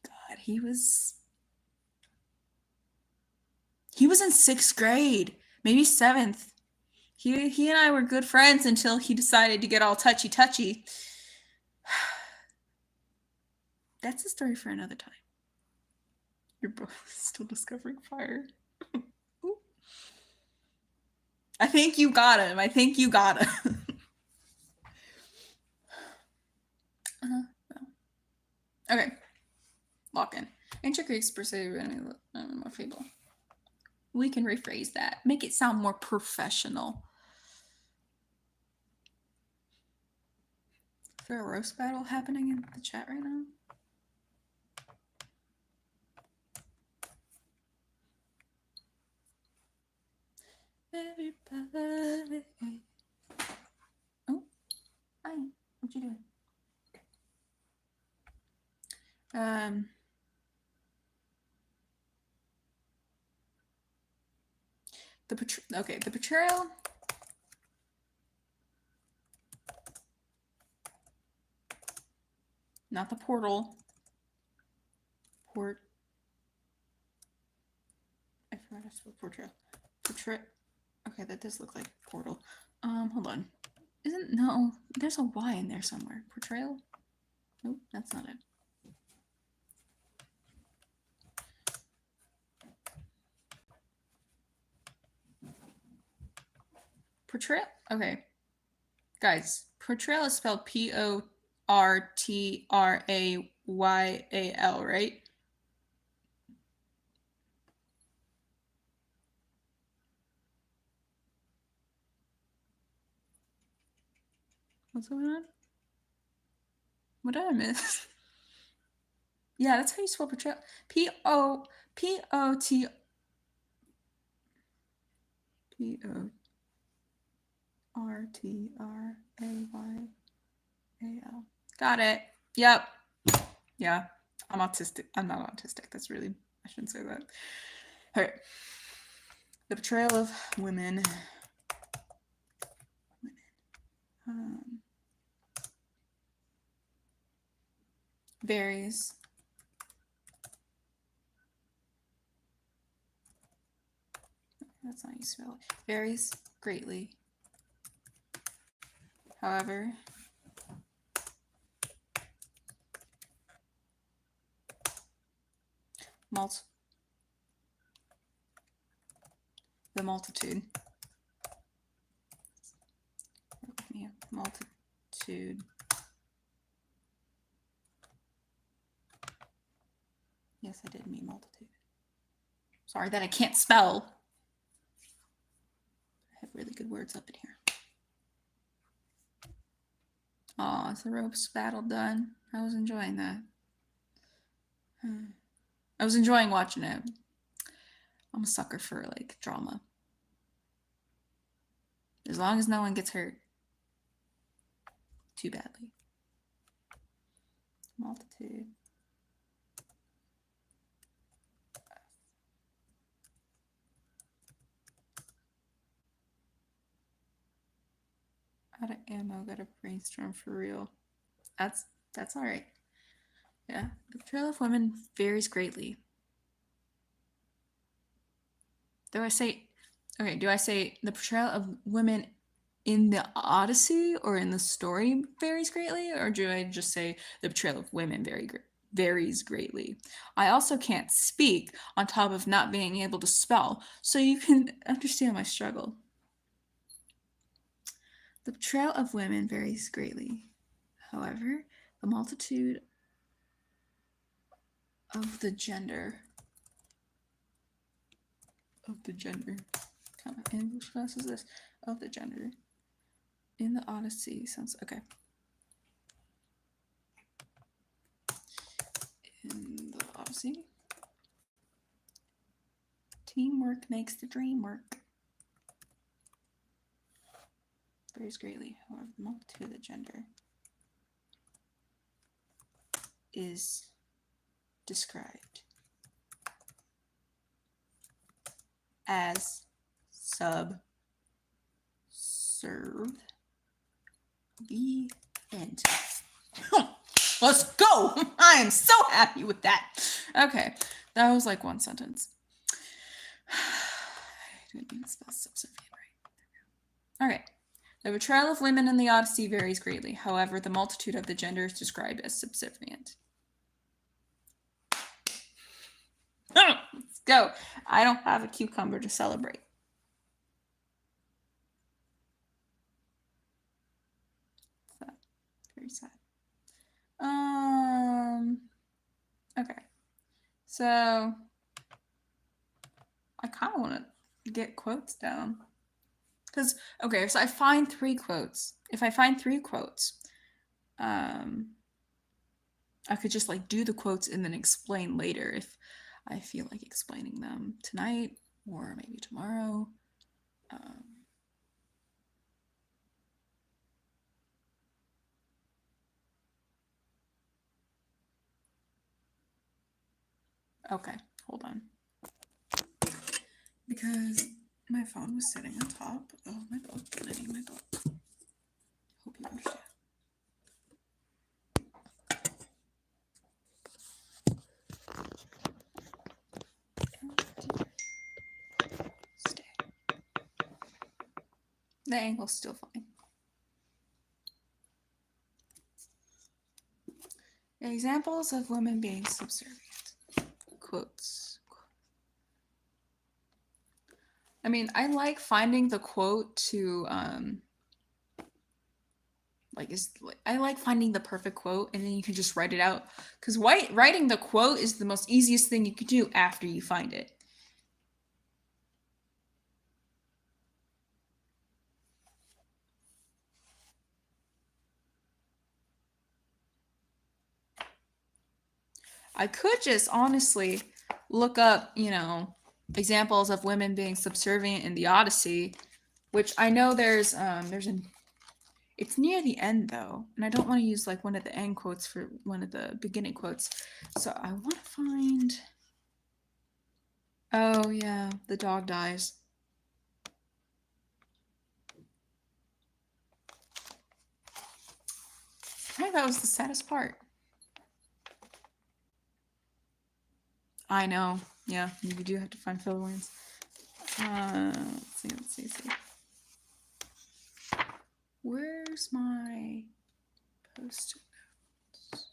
God, he was in 6th grade, maybe 7th. He and I were good friends until he decided to get all touchy touchy. That's a story for another time. You're both still discovering fire. I think you got him. I think you got him. No. Okay. Lock in. Ancient Greeks perceived more feeble. We can rephrase that. Make it sound more professional. Is there a roast battle happening in the chat right now? Everybody. Oh, hi. What you doing? Okay, the portrayal. Not the portal. I forgot to spell portrayal. Okay, that does look like portal. Hold on. No, there's a Y in there somewhere. Portrayal? Nope, that's not it. Portrayal? Okay. Guys, portrayal is spelled Portrayal, right? What's going on? What did I miss? Yeah, that's how you spell portrayal. P-O-T Portrayal. Got it. Yep. Yeah. I'm autistic. I'm not autistic. That's really, I shouldn't say that. All right. The portrayal of women. Varies. That's not how you spell it. Varies greatly. However, the multitude. Yeah, multitude. Yes, I did mean multitude. Sorry that I can't spell. I have really good words up in here. Oh, is the ropes battle done? I was enjoying that. I was enjoying watching it. I'm a sucker for like drama. As long as no one gets hurt too badly. Multitude. Out of ammo, gotta brainstorm for real. That's all right. Yeah, the portrayal of women varies greatly. Do I say the portrayal of women in the Odyssey or in the story varies greatly, or do I just say the portrayal of women varies greatly? I also can't speak on top of not being able to spell, so you can understand my struggle. The portrayal of women varies greatly. However, the multitude of the gender. Come on, and which class is this? Of the gender. In the Odyssey sounds okay. In the Odyssey. Teamwork makes the dream work. Varies greatly. However, the multitude of the gender is described as subservient. The end. Let's go! I am so happy with that. Okay, that was like one sentence. I didn't even spell subservient right. Okay. The portrayal of women in the Odyssey varies greatly. However, the multitude of the gender is described as subservient. Let's go. I don't have a cucumber to celebrate. Sad. Very sad. Okay. So I kind of want to get quotes down. Because, okay, so I find 3 quotes. If I find 3 quotes, I could just like do the quotes and then explain later if I feel like explaining them tonight or maybe tomorrow. Okay, hold on. Because My phone was sitting on top of my book, reading my book. Hope you understand. Stay. The angle's still fine. Examples of women being subservient. Quotes. I mean, I like finding the quote to I like finding the perfect quote and then you can just write it out, because writing the quote is the most easiest thing you could do after you find it. I could just honestly look up, examples of women being subservient in the Odyssey, which I know there's an it's near the end though, and I don't want to use like one of the end quotes for one of the beginning quotes. So I want to find. Oh yeah, the dog dies. I think that was the saddest part. I know. Yeah, you do have to find filler words. Let's see. Where's my post-it notes?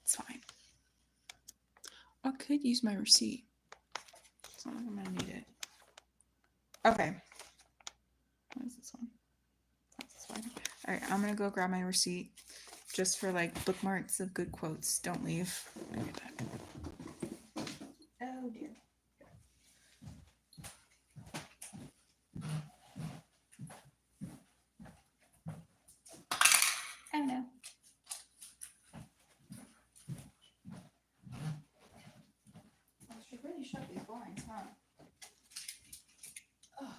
It's fine. I could use my receipt. It's not like I'm gonna need it. Okay. What is this one? That's this one. All right, I'm gonna go grab my receipt just for like bookmarks of good quotes. Don't leave. I'll be back. Oh dear. Oh no. I should really shut these blinds, huh? Oh.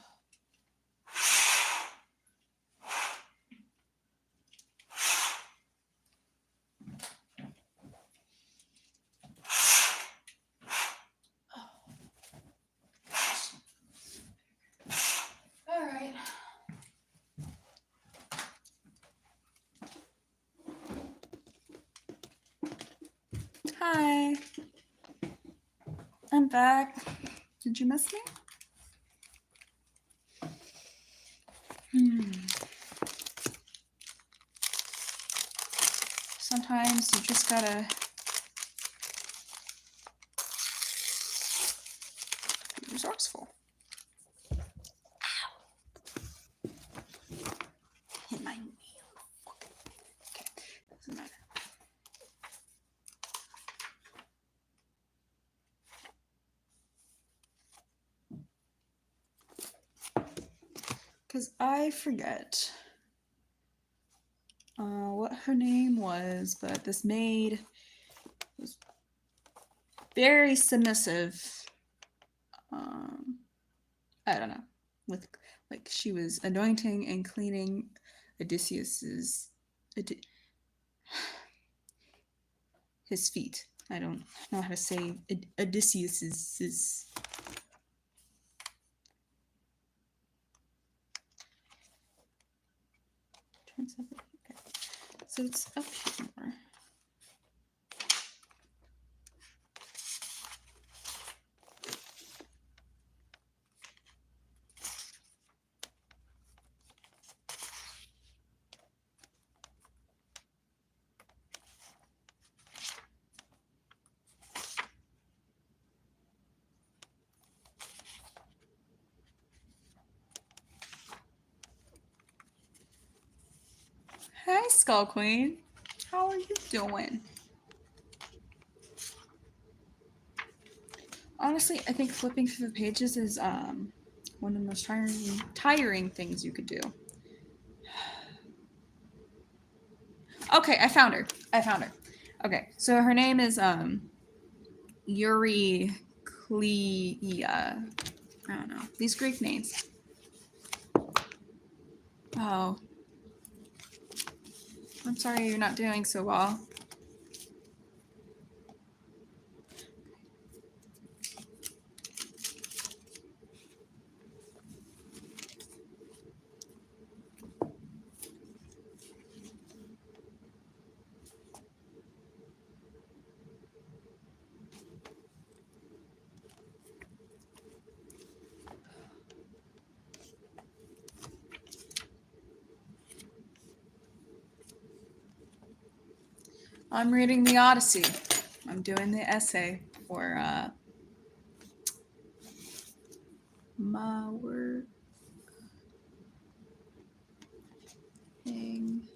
All right. Hi. I'm back. Did you miss me? Sometimes you just gotta be resourceful. Ow. Hit my nail. Okay, doesn't matter. Because I forget what her name was, but this maid was very submissive. I don't know, with like she was anointing and cleaning Odysseus's his feet. I don't know how to say Odysseus's. Turns up. Okay. So it's up here. Hi, Skull Queen. How are you doing? Honestly, I think flipping through the pages is one of the most tiring things you could do. Okay, I found her. Okay, so her name is Eurycleia. I don't know. These Greek names. Oh. I'm sorry you're not doing so well. I'm reading the Odyssey. I'm doing the essay for my work thing.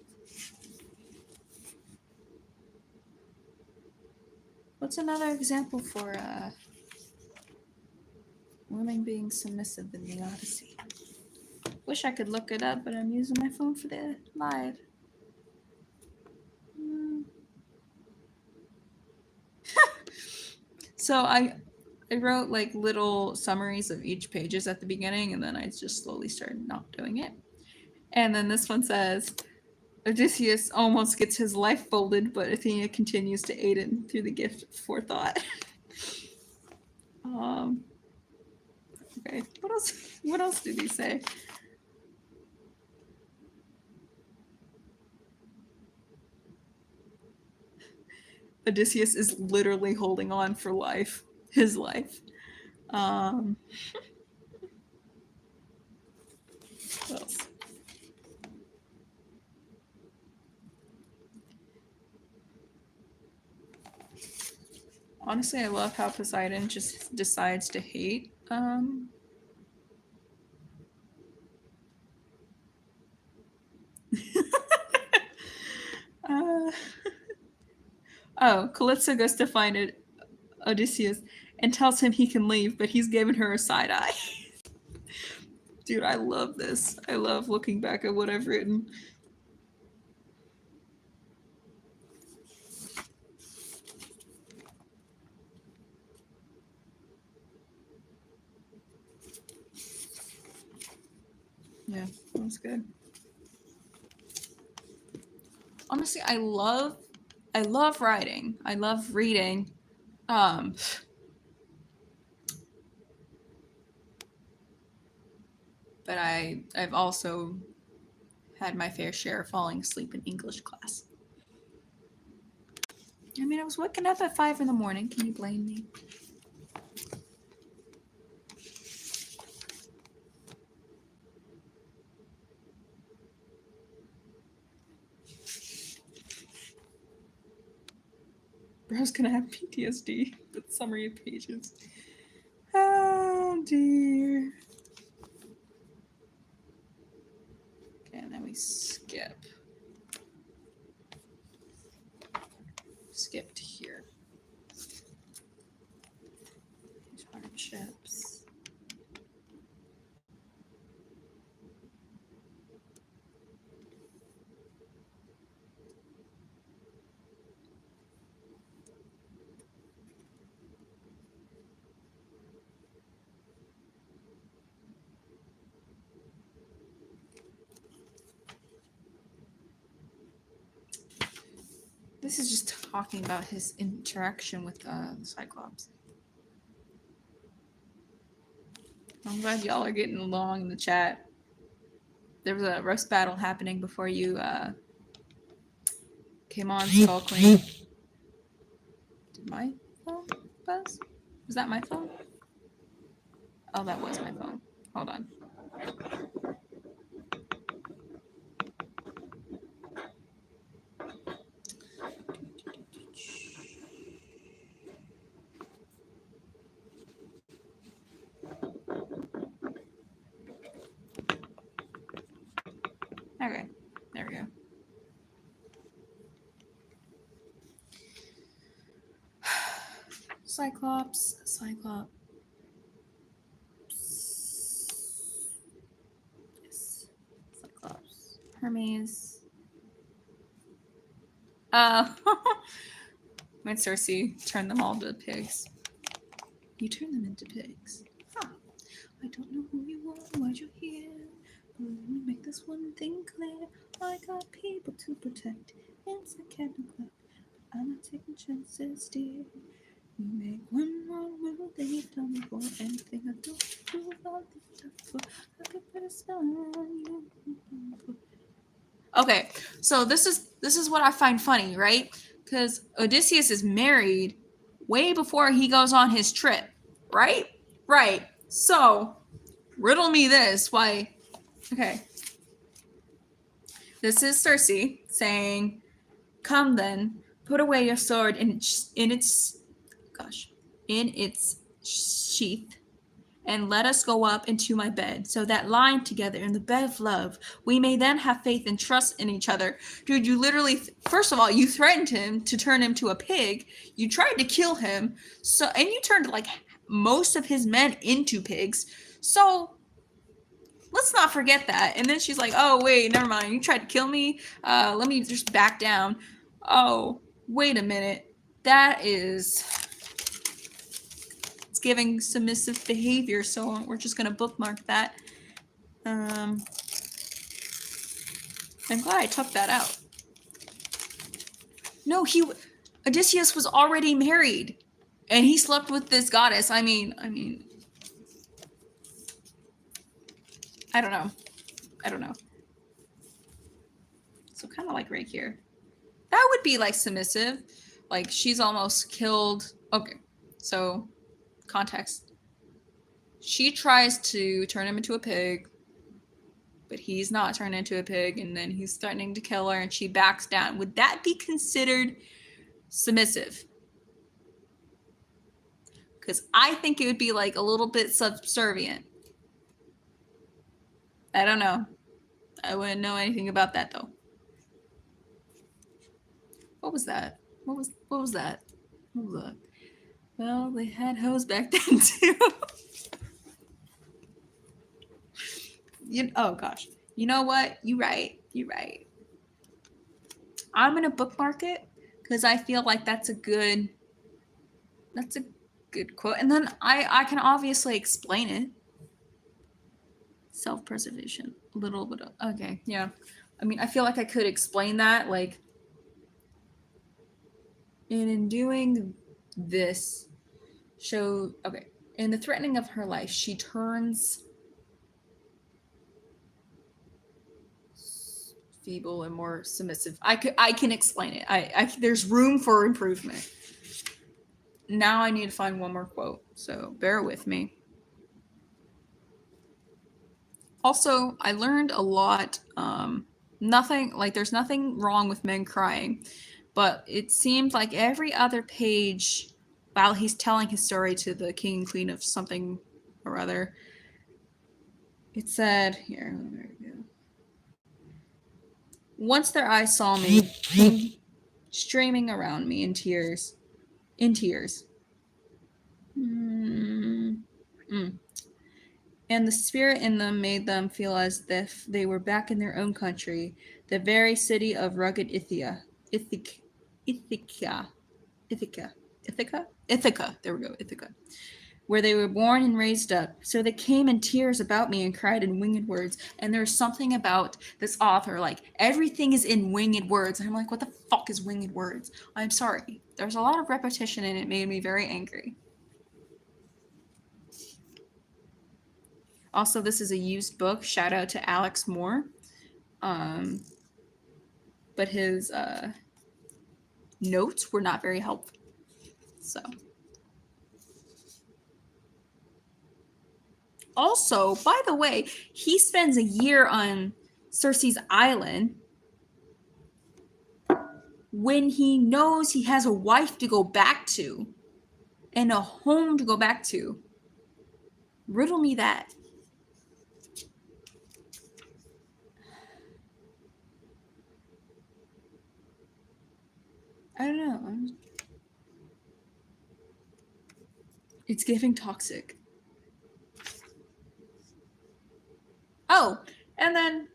What's another example for women being submissive in the Odyssey? Wish I could look it up, but I'm using my phone for the live. So I wrote like little summaries of each pages at the beginning, and then I just slowly started not doing it. And then this one says, Odysseus almost gets his life folded, but Athena continues to aid him through the gift of forethought. Okay, what else? What else did he say? Odysseus is literally holding on for life, his life. What else? Honestly, I love how Poseidon just decides to hate. Oh, Calypso goes to find Odysseus and tells him he can leave, but he's giving her a side eye. Dude, I love this. I love looking back at what I've written. Yeah, that was good. Honestly, I love writing. I love reading. But I've also had my fair share of falling asleep in English class. I mean, I was waking up at 5 a.m. Can you blame me? Bro's gonna have PTSD with summary of pages. Oh dear. Okay, and then we skip to here. Hardships. This is just talking about his interaction with the Cyclops. I'm glad y'all are getting along in the chat. There was a roast battle happening before you came on, Skull Queen. Did my phone buzz? Was that my phone? Oh, that was my phone. Hold on. Okay, there we go. Cyclops. Yes. Cyclops. Hermes. When Cersei turned them all to pigs. You turned them into pigs. Huh. I don't know who you are, why you're here. Make this one thing clear. I got people to protect. It's a candle club. I'm not taking chances, dear. You make one wrong move, then you tell me for anything I don't do all this stuff for. I could put a spell on you. Okay, so this is what I find funny, right? Because Odysseus is married way before he goes on his trip, right? Right. So, riddle me this. Why? Okay. This is Circe saying, "Come then, put away your sword in its sheath, and let us go up into my bed, so that lying together in the bed of love, we may then have faith and trust in each other." Dude, you literally, first of all, you threatened him to turn him to a pig. You tried to kill him, and you turned like most of his men into pigs. So let's not forget that. And then she's like, "Oh wait, never mind. You tried to kill me. Let me just back down." Oh, wait a minute. That is, it's giving submissive behavior, so we're just gonna bookmark that. I'm glad I took that out. No, Odysseus was already married, and he slept with this goddess. I mean, I don't know. So kind of like right here. That would be like submissive. Like she's almost killed. Okay, so context. She tries to turn him into a pig, but he's not turned into a pig, and then he's threatening to kill her, and she backs down. Would that be considered submissive? Because I think it would be like a little bit subservient. I don't know. I wouldn't know anything about that though. What was that? What was that? What was that? Well, they had hoes back then too. Oh gosh. You know what? You're right. I'm gonna bookmark it because I feel like that's a good quote. And then I can obviously explain it. Self-preservation. A little bit of, okay, yeah. I mean, I feel like I could explain that, like, and in doing this show, okay, in the threatening of her life, she turns feeble and more submissive. I can explain it. I there's room for improvement. Now I need to find one more quote, so bear with me. Also, I learned a lot. There's nothing wrong with men crying, but it seemed like every other page, while he's telling his story to the king and queen of something or other, it said, here, there we go. Once their eyes saw me, streaming around me in tears. And the spirit in them made them feel as if they were back in their own country, the very city of rugged Ithaca. There we go, Ithaca, where they were born and raised up. So they came in tears about me and cried in winged words. And there's something about this author, like everything is in winged words. And I'm like, what the fuck is winged words? I'm sorry. There's a lot of repetition and it made me very angry. Also, this is a used book. Shout out to Alex Moore. But his notes were not very helpful. So. Also, by the way, he spends a year on Circe's island when he knows he has a wife to go back to and a home to go back to. Riddle me that. I don't know. It's giving toxic. Oh, and then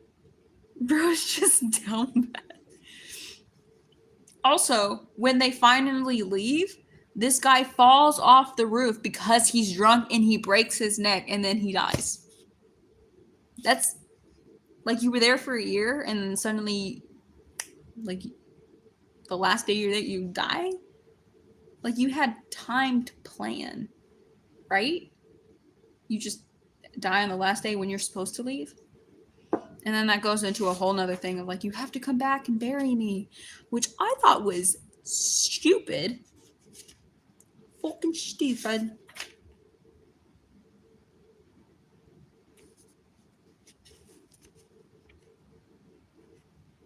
bro's just down bad. Also, when they finally leave, this guy falls off the roof because he's drunk and he breaks his neck and then he dies. That's Like you were there for a year and then suddenly, like the last day that you die, like you had time to plan, right? You just die on the last day when you're supposed to leave. And then that goes into a whole nother thing of like, you have to come back and bury me, which I thought was stupid. Fucking stupid.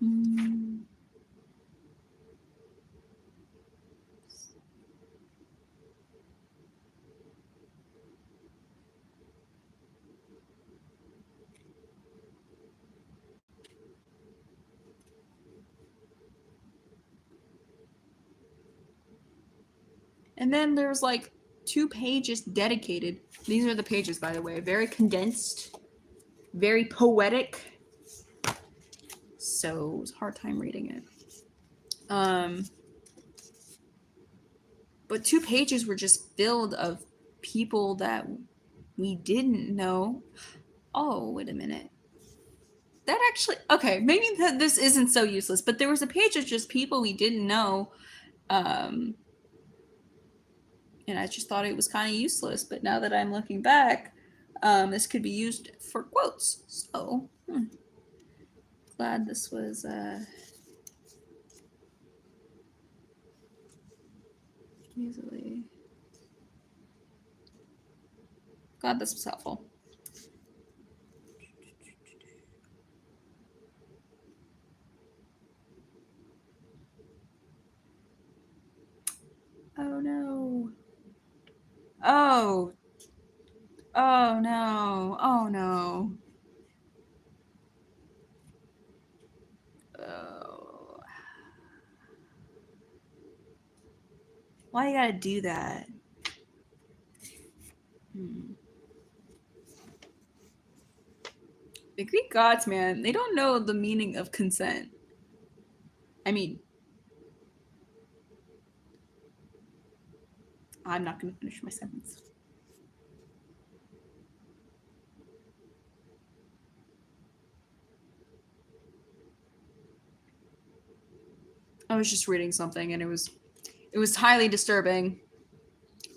Mm. And then there's like 2 pages dedicated. These are the pages, by the way. Very condensed, very poetic. So it was a hard time reading it. But 2 pages were just filled of people that we didn't know. Oh, wait a minute. That actually, okay, maybe this isn't so useless, but there was a page of just people we didn't know. Um, and I just thought it was kind of useless. But now that I'm looking back, this could be used for quotes. So, glad this was easily. Glad this was helpful. Oh no. Oh. Oh no. Oh no. Oh. Why you gotta do that? Hmm. The Greek gods, man, they don't know the meaning of consent. I mean, I'm not gonna finish my sentence. I was just reading something and it was highly disturbing.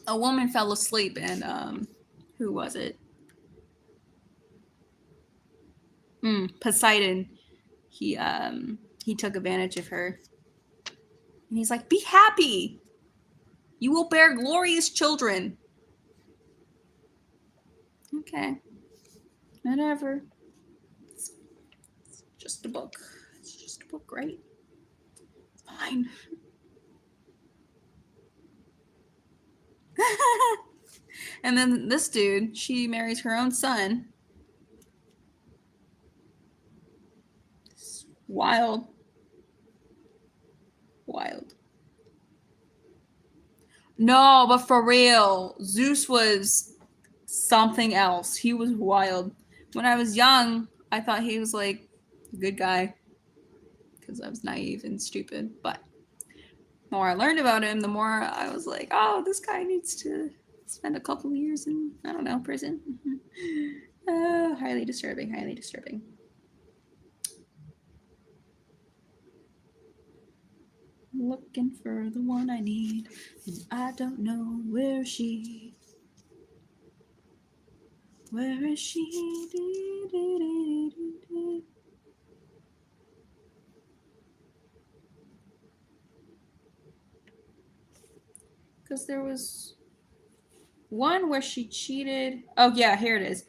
A woman fell asleep and who was it? Poseidon. He took advantage of her. And he's like, "Be happy. You will bear glorious children." Okay. Whatever. It's just a book. It's just a book, right? It's fine. And then this dude, she marries her own son. Wild. Wild. No, but for real, Zeus was something else. He was wild. When I was young, I thought he was like a good guy because I was naive and stupid. But the more I learned about him, the more I was like, oh, this guy needs to spend a couple years in, I don't know, prison. Highly disturbing, highly disturbing. Looking for the one I need, and I don't know where is she. Where is she? Because there was one where she cheated. Oh yeah, here it is.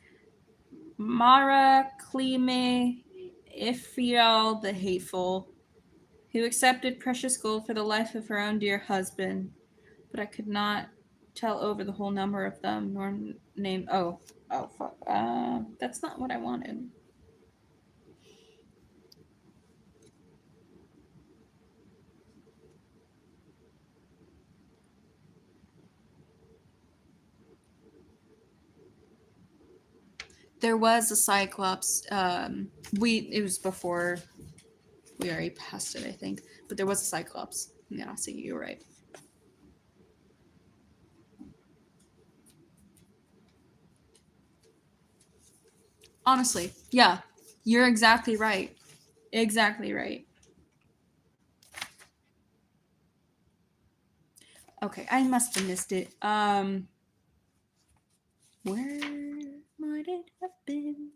Mara Klime Iphial the Hateful, who accepted precious gold for the life of her own dear husband, but I could not tell over the whole number of them, nor name. Oh, fuck. That's not what I wanted. There was a Cyclops. It was before we already passed it, I think, but there was a Cyclops. Yeah, so you're right. Honestly, yeah, You're exactly right. Exactly right. Okay, I must have missed it. Where might it have been?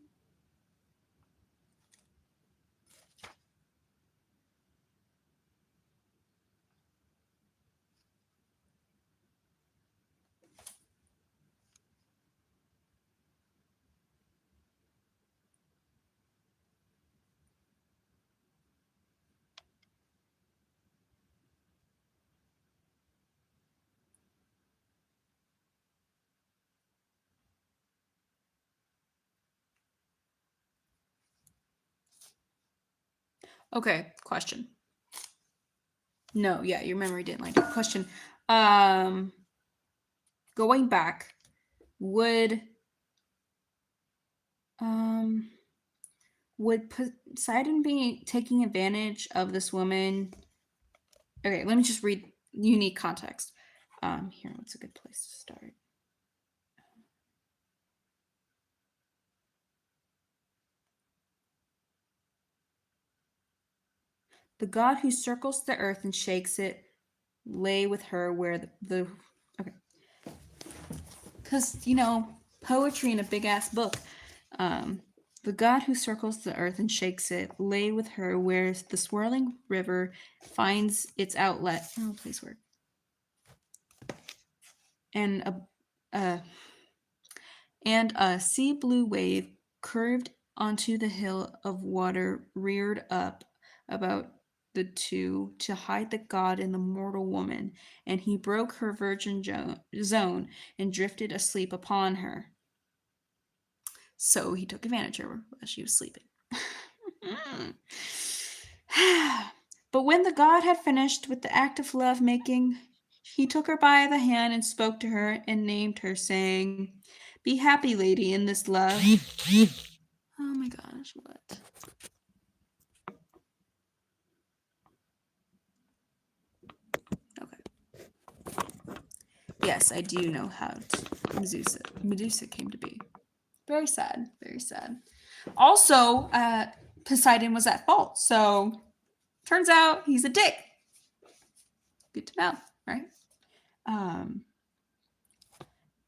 Okay, question. No, yeah, your memory didn't like it. Question. Um, Going back, would um would Poseidon be taking advantage of this woman? Okay, let me just read unique context. Here, what's a good place to start? The god who circles the earth and shakes it lay with her where the okay, because poetry in a big ass book. Um, the god who circles the earth and shakes it lay with her where the swirling river finds its outlet. Oh, please work. And a and a sea blue wave curved onto the hill of water reared up about the two to hide the god in the mortal woman, and he broke her virgin zone and drifted asleep upon her. So he took advantage of her while she was sleeping. But when the god had finished with the act of love making, he took her by the hand and spoke to her and named her, saying, "Be happy, lady, in this love." Oh my gosh, what? Okay. Yes, I do know how Medusa came to be. Very sad, very sad. Also, Poseidon was at fault, so turns out he's a dick. Good to know, right? Um,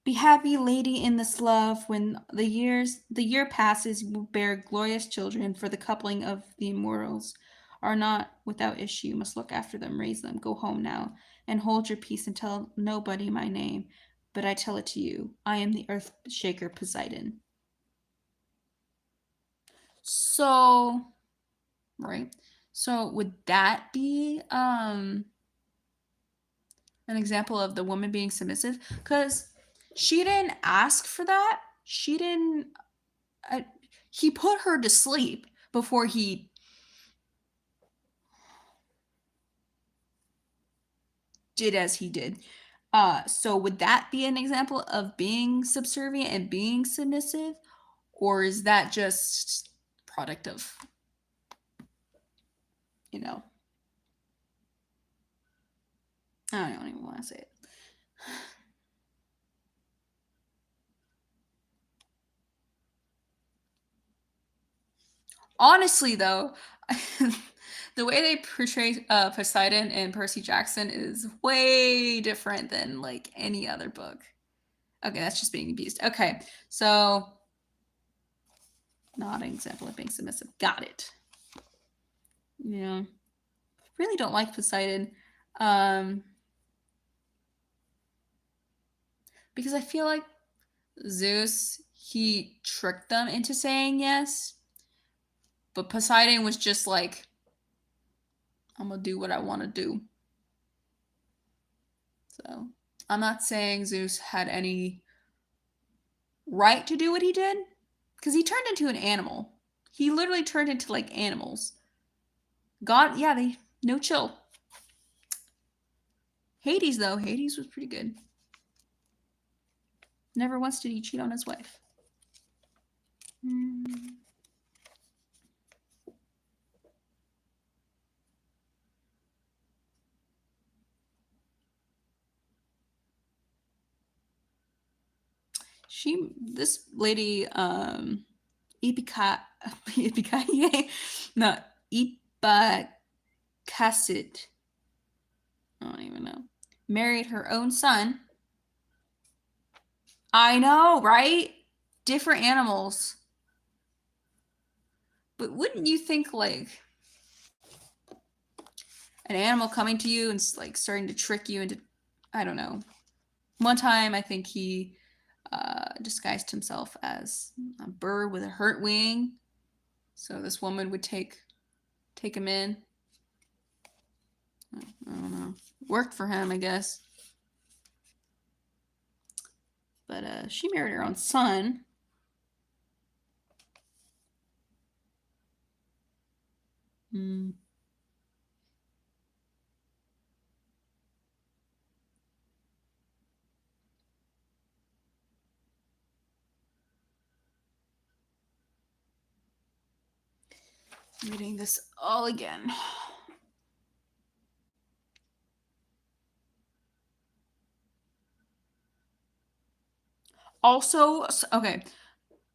Be happy, lady, in this love. When the year passes, you will bear glorious children. For the coupling of the immortals are not without issue. You must look after them, raise them. Go home now, and hold your peace and tell nobody my name. But I tell it to you. I am the Earth Shaker Poseidon. So, right. So would that be an example of the woman being submissive? Because she didn't ask for that. She didn't. He put her to sleep before he did as he did. So would that be an example of being subservient and being submissive, or is that just product of you know? I don't even want to say it. Honestly, though, the way they portray Poseidon and Percy Jackson is way different than like any other book. Okay, that's just being abused. Okay, so not an example of being submissive. Got it. Yeah, really don't like Poseidon, um, because I feel like Zeus he tricked them into saying yes, but Poseidon was just like, I'm gonna do what I want to do. So I'm not saying Zeus had any right to do what he did, because he turned into an animal. He literally turned into like animals. God, yeah, they no chill. Hades though, Hades was pretty good. Never once did he cheat on his wife. This lady Ipikaye, no, Ipakasit. I don't even know. Married her own son. I know, right? Different animals. But wouldn't you think like an animal coming to you and like starting to trick you into, I don't know. One time I think he disguised himself as a bird with a hurt wing. So this woman would take him in. I don't know. Worked for him, I guess. But she married her own son. Hmm. Reading this all again. Also, okay,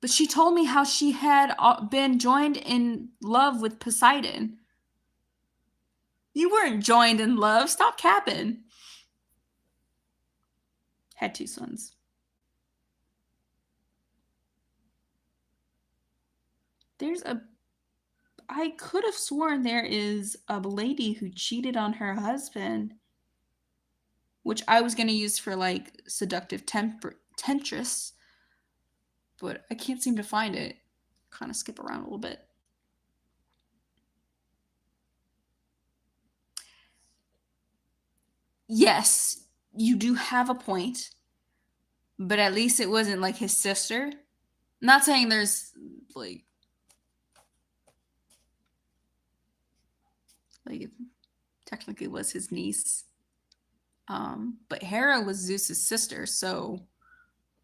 but she told me how she had been joined in love with Poseidon. You weren't joined in love. Stop capping. Had 2 sons. There's a. I could have sworn there is a lady who cheated on her husband, which I was going to use for like seductive temptress, but I can't seem to find it. Kind of skip around a little bit. Yes, you do have a point, but at least it wasn't like his sister. Not saying there's like it technically was his niece. But Hera was Zeus's sister, so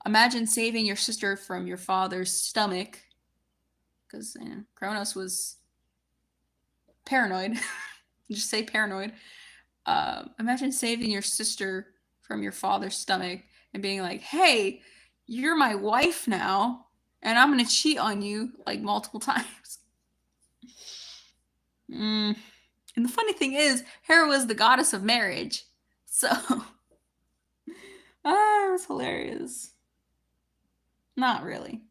imagine saving your sister from your father's stomach, because Kronos was paranoid. Just say paranoid. Imagine saving your sister from your father's stomach and being like, "Hey, you're my wife now, and I'm gonna cheat on you like multiple times." And the funny thing is, Hera was the goddess of marriage, so it was hilarious. Not really,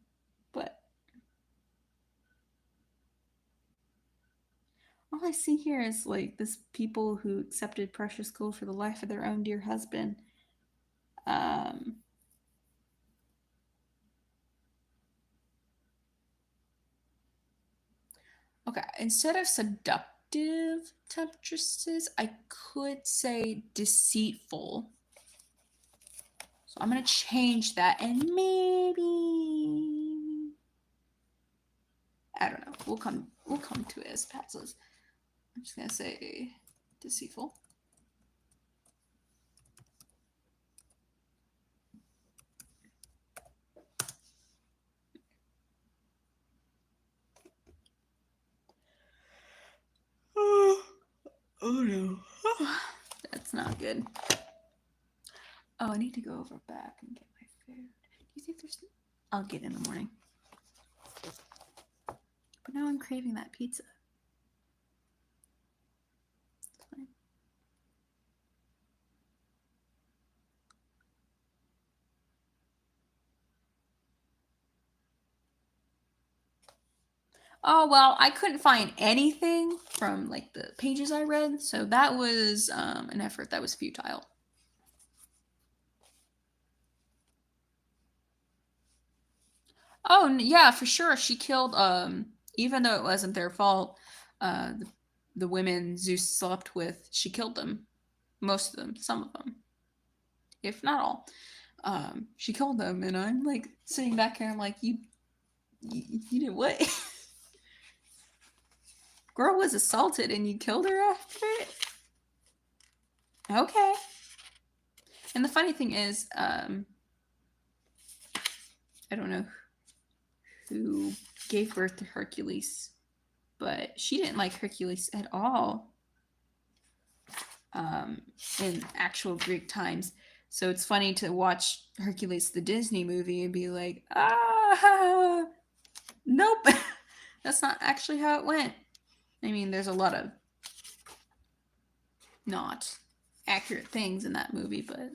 but all I see here is like this people who accepted precious gold for the life of their own dear husband. Um, okay, instead of seductive temptresses, I could say deceitful. So I'm gonna change that, and maybe I don't know. We'll come to it as it passes. I'm just gonna say deceitful. Oh no. That's not good. Oh, I need to go over back and get my food. Do you think there's... I'll get in the morning. But now I'm craving that pizza. It's fine. Oh, well, I couldn't find anything from like the pages I read, so that was an effort that was futile. Oh, yeah, for sure. She killed, even though it wasn't their fault, the women Zeus slept with, she killed them. Most of them, some of them, if not all. She killed them, and I'm like sitting back here, I'm like, you did what? Girl was assaulted and you killed her after it? Okay. And the funny thing is, I don't know who gave birth to Hercules, but she didn't like Hercules at all in actual Greek times. So it's funny to watch Hercules the Disney movie and be like, ah. Nope. That's not actually how it went. I mean, there's a lot of not accurate things in that movie, but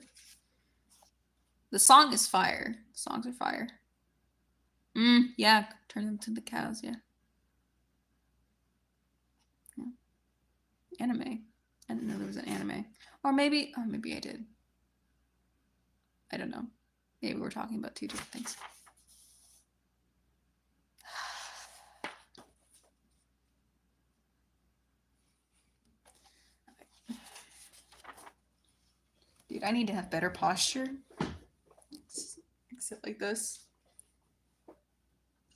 the song is fire. The songs are fire. Yeah, turn them to the cows, yeah. Anime. I didn't know there was an anime. Or maybe I did. I don't know. Maybe we're talking about two different things. Dude, I need to have better posture. Sit like this.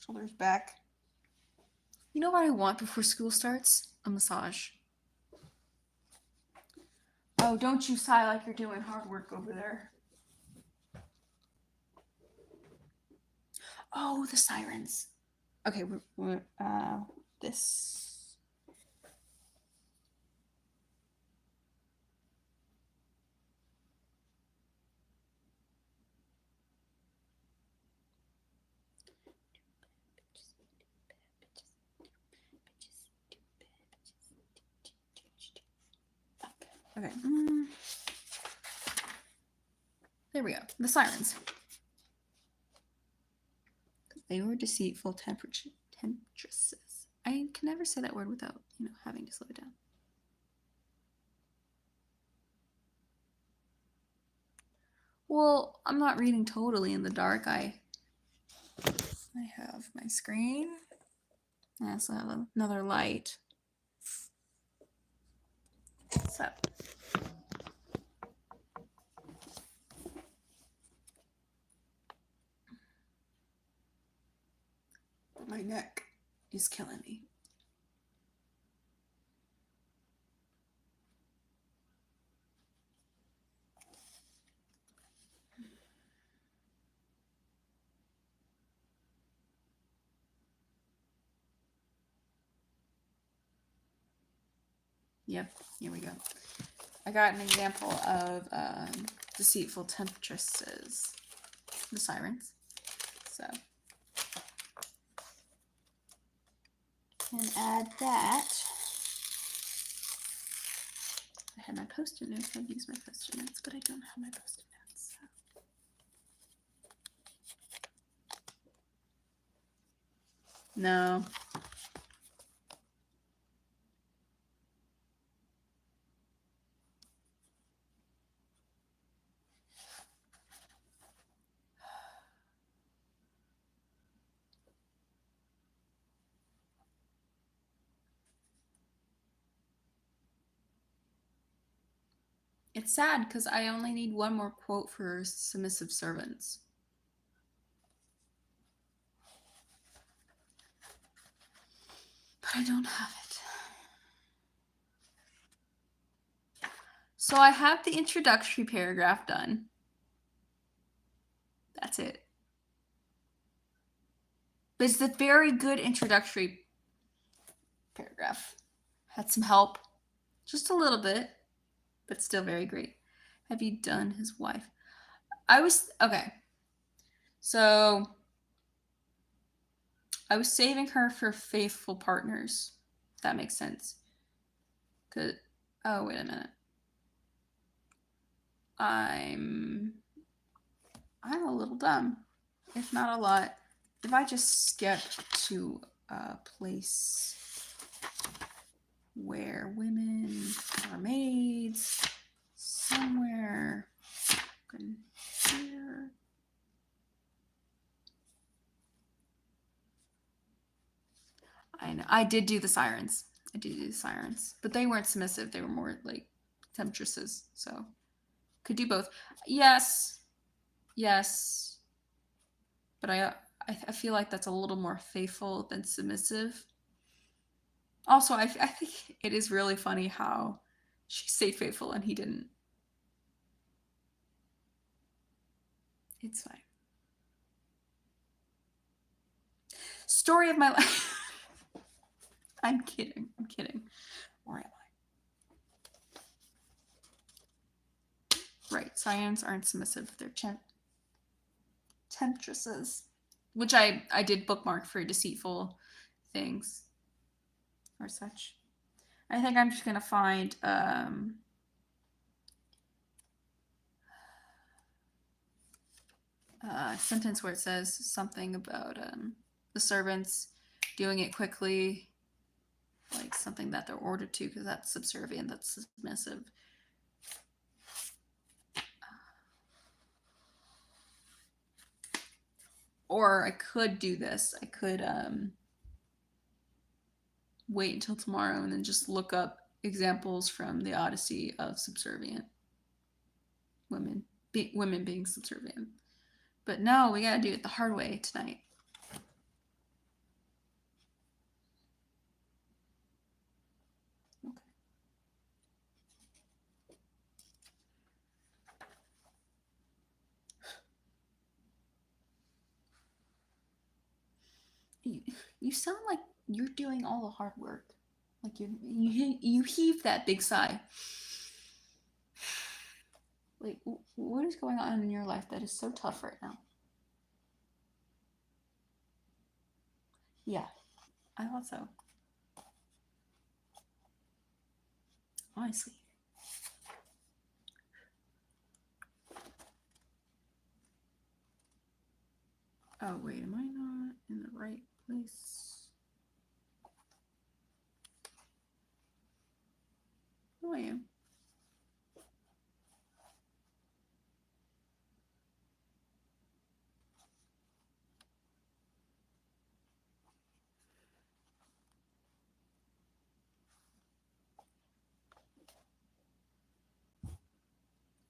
Shoulders back. You know what I want before school starts? A massage. Oh, don't you sigh like you're doing hard work over there. Oh, the sirens. Okay, we're this. Okay. There we go. The sirens. They were deceitful temptresses. I can never say that word without, having to slow it down. Well, I'm not reading totally in the dark. I have my screen. I also have another light. So. My neck is killing me. Yep, here we go. I got an example of deceitful temptresses, the sirens. So, and add that. I had my post-it notes. I'd use my post-it notes, but I don't have my post-it notes. So. No. It's sad because I only need one more quote for submissive servants. But I don't have it. So I have the introductory paragraph done. That's it. But it's a very good introductory paragraph. Had some help. Just a little bit, but still very great. Have you done his wife? Okay. So I was saving her for faithful partners. If that makes sense. Oh, wait a minute. I'm a little dumb, if not a lot. If I just skip to a place where women are maids, somewhere here. I know. I did do the sirens. But they weren't submissive. They were more like temptresses. So could do both. Yes. But I feel like that's a little more faithful than submissive. Also, I think it is really funny how she stayed faithful and he didn't. It's fine. Story of my life. I'm kidding. Where am I? Right, sirens aren't submissive. They're temptresses. which I did bookmark for deceitful things or such. I think I'm just gonna find a sentence where it says something about the servants doing it quickly, like something that they're ordered to, because that's subservient, that's submissive. Or I could do this. I could wait until tomorrow and then just look up examples from the Odyssey of subservient women, women being subservient. But no, we gotta do it the hard way tonight. You sound like you're doing all the hard work. Like you heave that big sigh. Like, what is going on in your life that is so tough right now? Yeah, I thought so. Honestly. Oh, wait, am I not in the right place? Oh, I am.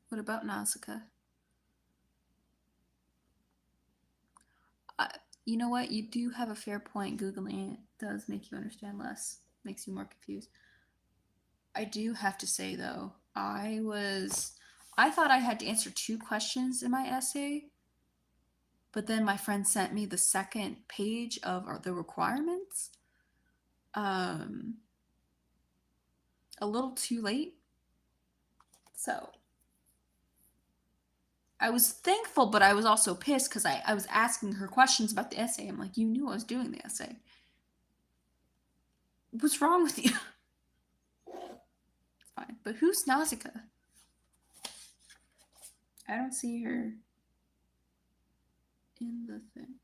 What about Nausicaa? You know what? You do have a fair point. Googling it does make you understand less, makes you more confused. I do have to say, though, I thought I had to answer 2 questions in my essay, but then my friend sent me the second page of the requirements a little too late. So I was thankful, but I was also pissed because I was asking her questions about the essay. I'm like, you knew I was doing the essay. What's wrong with you? It's fine. But who's Nausicaa? I don't see her in the thing.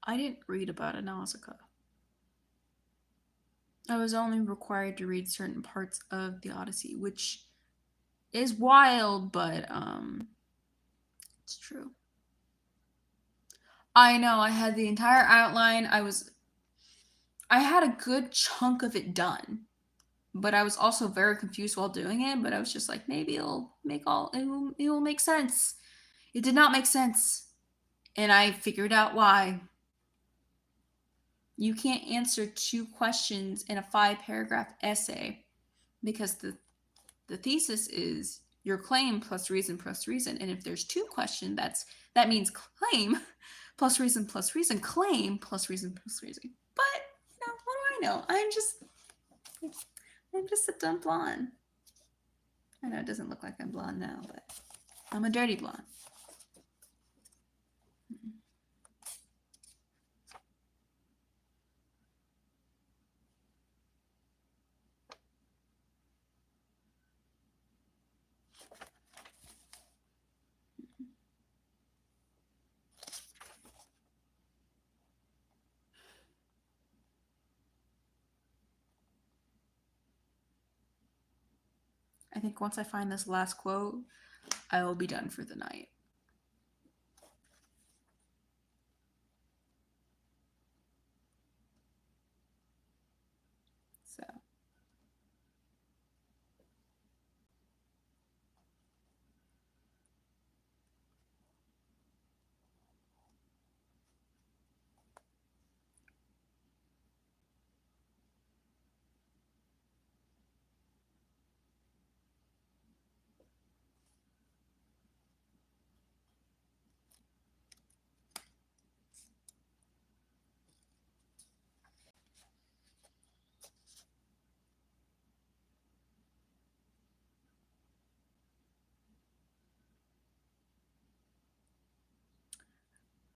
I didn't read about a Nausicaa. I was only required to read certain parts of the Odyssey, which is wild, but it's true. I know, I had the entire outline. I had a good chunk of it done, but I was also very confused while doing it, but I was just like, maybe it will make sense. It did not make sense. And I figured out why. You can't answer 2 questions in a 5-paragraph essay because the thesis is your claim plus reason, and if there's 2 questions, that means claim plus reason, claim plus reason. But what do I know? I'm just a dumb blonde. I know it doesn't look like I'm blonde now, but I'm a dirty blonde. I think once I find this last quote, I will be done for the night.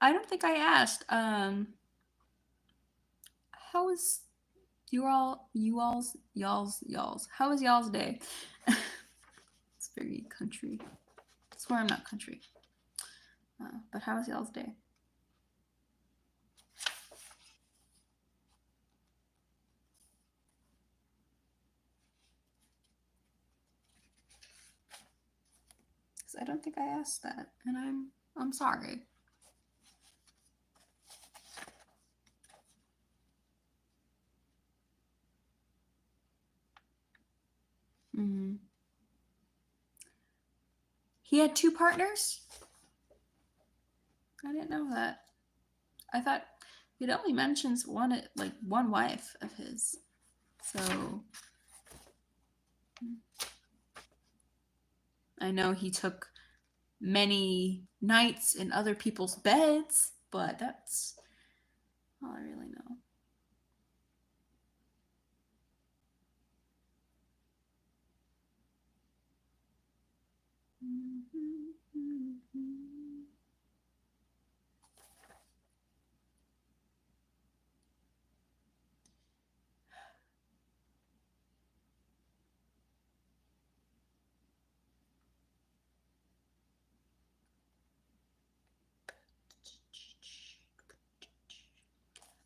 I don't think I asked. How is y'all's? How was y'all's day? It's very country. I swear I'm not country. But how was y'all's day? Because I don't think I asked that, and I'm sorry. Mm. He had two partners? I didn't know that. I thought it only mentions one wife of his. So I know he took many nights in other people's beds, but that's all I really know.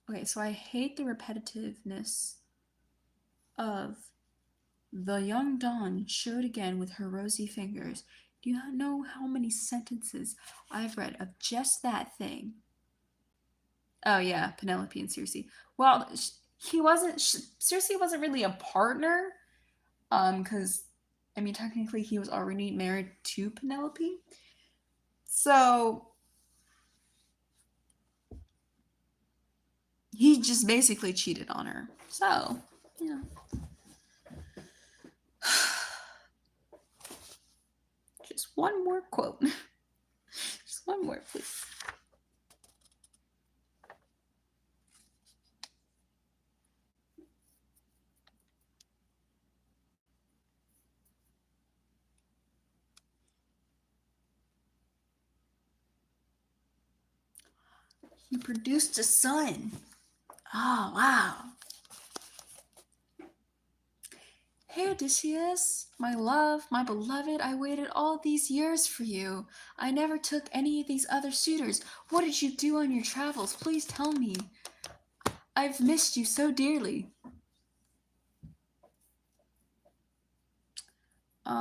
Okay, so I hate the repetitiveness of the young dawn showed again with her rosy fingers. Do you know how many sentences I've read of just that thing? Oh yeah, Penelope and Circe. Well, he wasn't. Circe wasn't really a partner, because I mean technically he was already married to Penelope. So he just basically cheated on her. So, yeah. Just one more quote. Just one more, please. He produced a son. Oh, wow. Hey, Odysseus, my love, my beloved, I waited all these years for you. I never took any of these other suitors. What did you do on your travels? Please tell me. I've missed you so dearly. You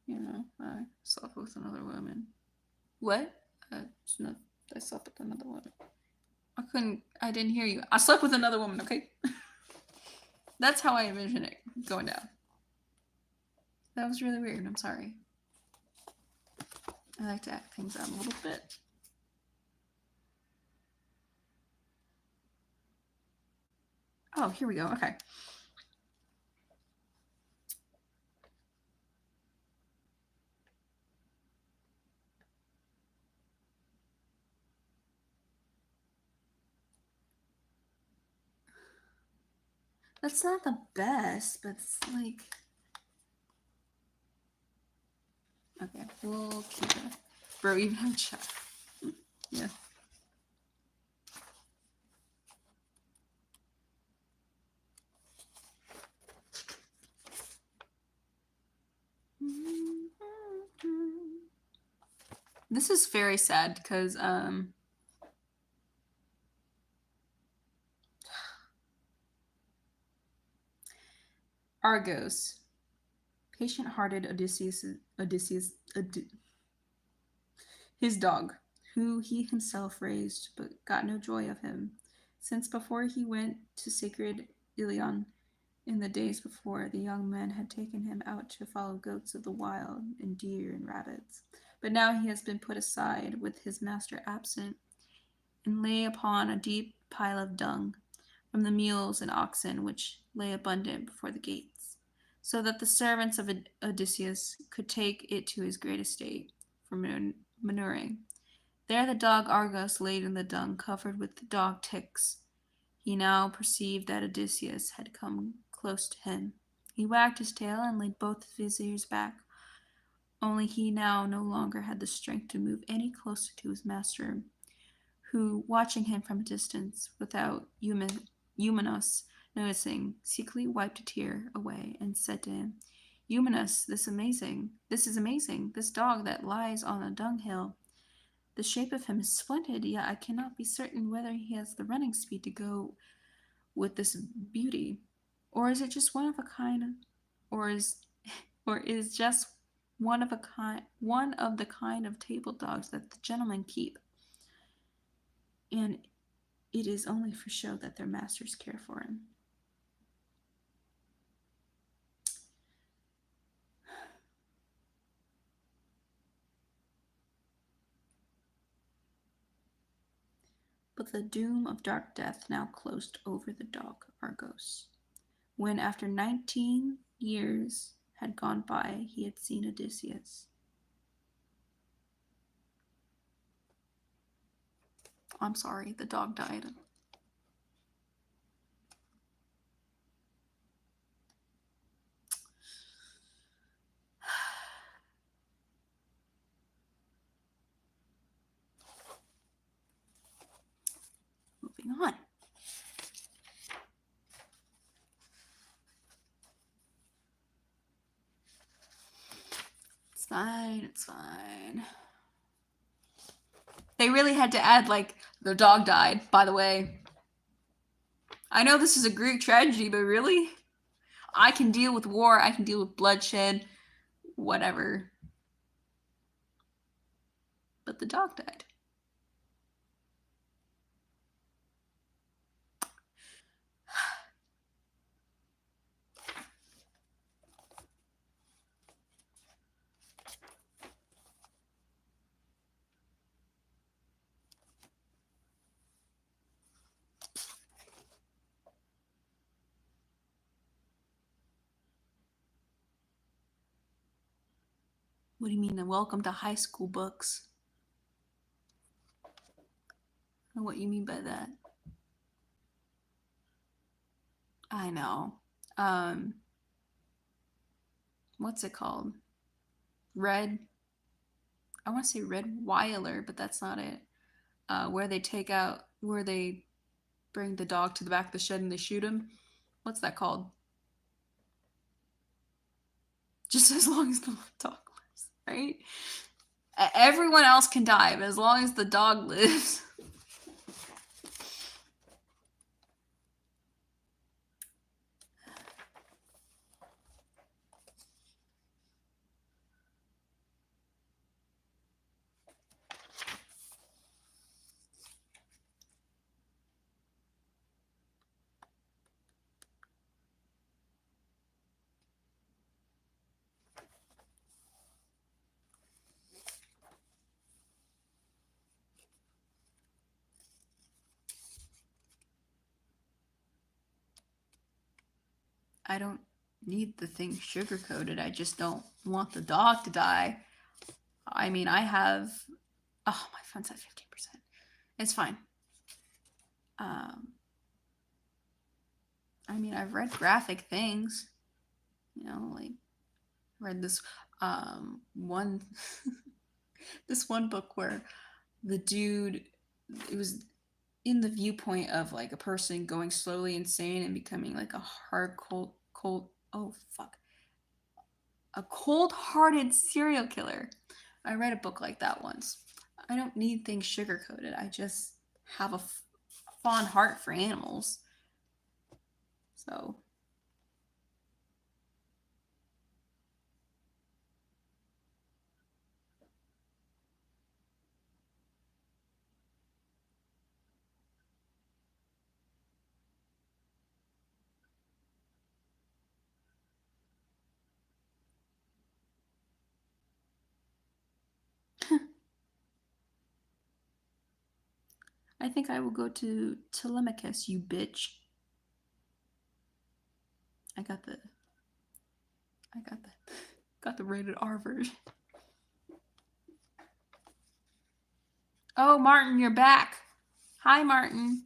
know, I slept with another woman. What? No, I slept with another woman. I didn't hear you. I slept with another woman, okay? That's how I envision it going down. That was really weird. I'm sorry. I like to act things out a little bit. Oh, here we go. Okay. That's not the best, but it's like. Okay, we'll keep it. Bro, even have chat. Yeah. This is very sad because Argos, patient-hearted Odysseus, his dog, who he himself raised but got no joy of him, since before he went to sacred Ilion, in the days before, the young men had taken him out to follow goats of the wild and deer and rabbits. But now he has been put aside with his master absent, and lay upon a deep pile of dung from the mules and oxen which lay abundant before the gates, so that the servants of Odysseus could take it to his great estate for manuring. There the dog Argos laid in the dung covered with dog ticks. He now perceived that Odysseus had come close to him. He wagged his tail and laid both of his ears back, Only he now no longer had the strength to move any closer to his master, who, watching him from a distance without Eumenos noticing, secretly wiped a tear away and said to him, Eumenos, this is amazing. This dog that lies on a dunghill. The shape of him is splendid, yet I cannot be certain whether he has the running speed to go with this beauty. Or is it just one of a kind or is just one of the kind of table dogs that the gentlemen keep, and it is only for show that their masters care for him. But the doom of dark death now closed over the dog Argos, when after 19 years had gone by he had seen Odysseus. I'm sorry, the dog died. Moving on. It's fine, it's fine. They really had to add, like, the dog died, by the way. I know this is a Greek tragedy, but really? I can deal with war, I can deal with bloodshed, whatever. But the dog died. What do you mean, welcome to high school books? I don't know what you mean by that. I know. What's it called? Red. I want to say Red Weiler, but that's not it. Where they bring the dog to the back of the shed and they shoot him. What's that called? Just as long as the dog lives, right? Everyone else can die, but as long as the dog lives. I don't need the thing sugar coated. I just don't want the dog to die. I mean, I have. Oh, my phone's at 15%. It's fine. I mean, I've read graphic things. You know, like read this one this one book where the dude, it was in the viewpoint of like a person going slowly insane and becoming like a hard a cold-hearted serial killer. I read a book like that once. I don't need things sugar coated. I just have a fond heart for animals. So I think I will go to Telemachus, you bitch. I got the got the rated R version. Oh, Martin, you're back. Hi, Martin.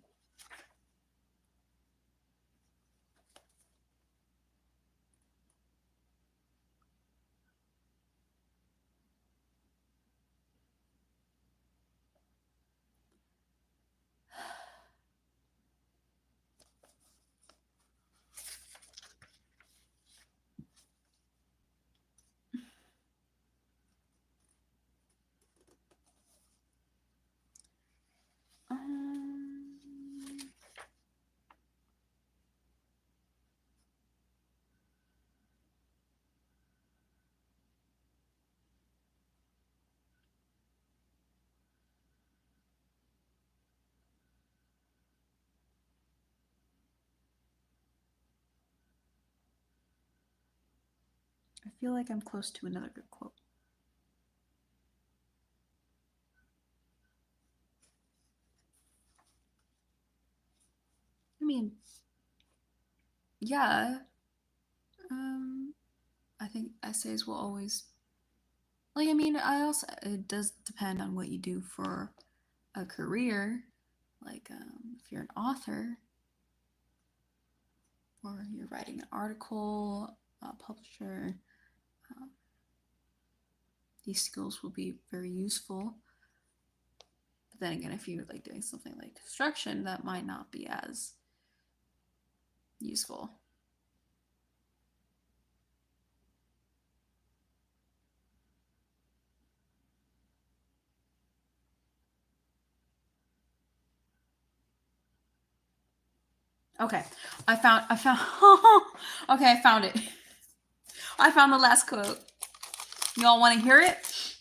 I feel like I'm close to another good quote. I mean, yeah. I think essays will always like. I mean, I also it does depend on what you do for a career. Like, if you're an author or you're writing an article, a publisher, um, these skills will be very useful. But then again, if you're like doing something like construction, that might not be as useful. Okay, I found. Okay, I found it. I found the last quote. Y'all want to hear it?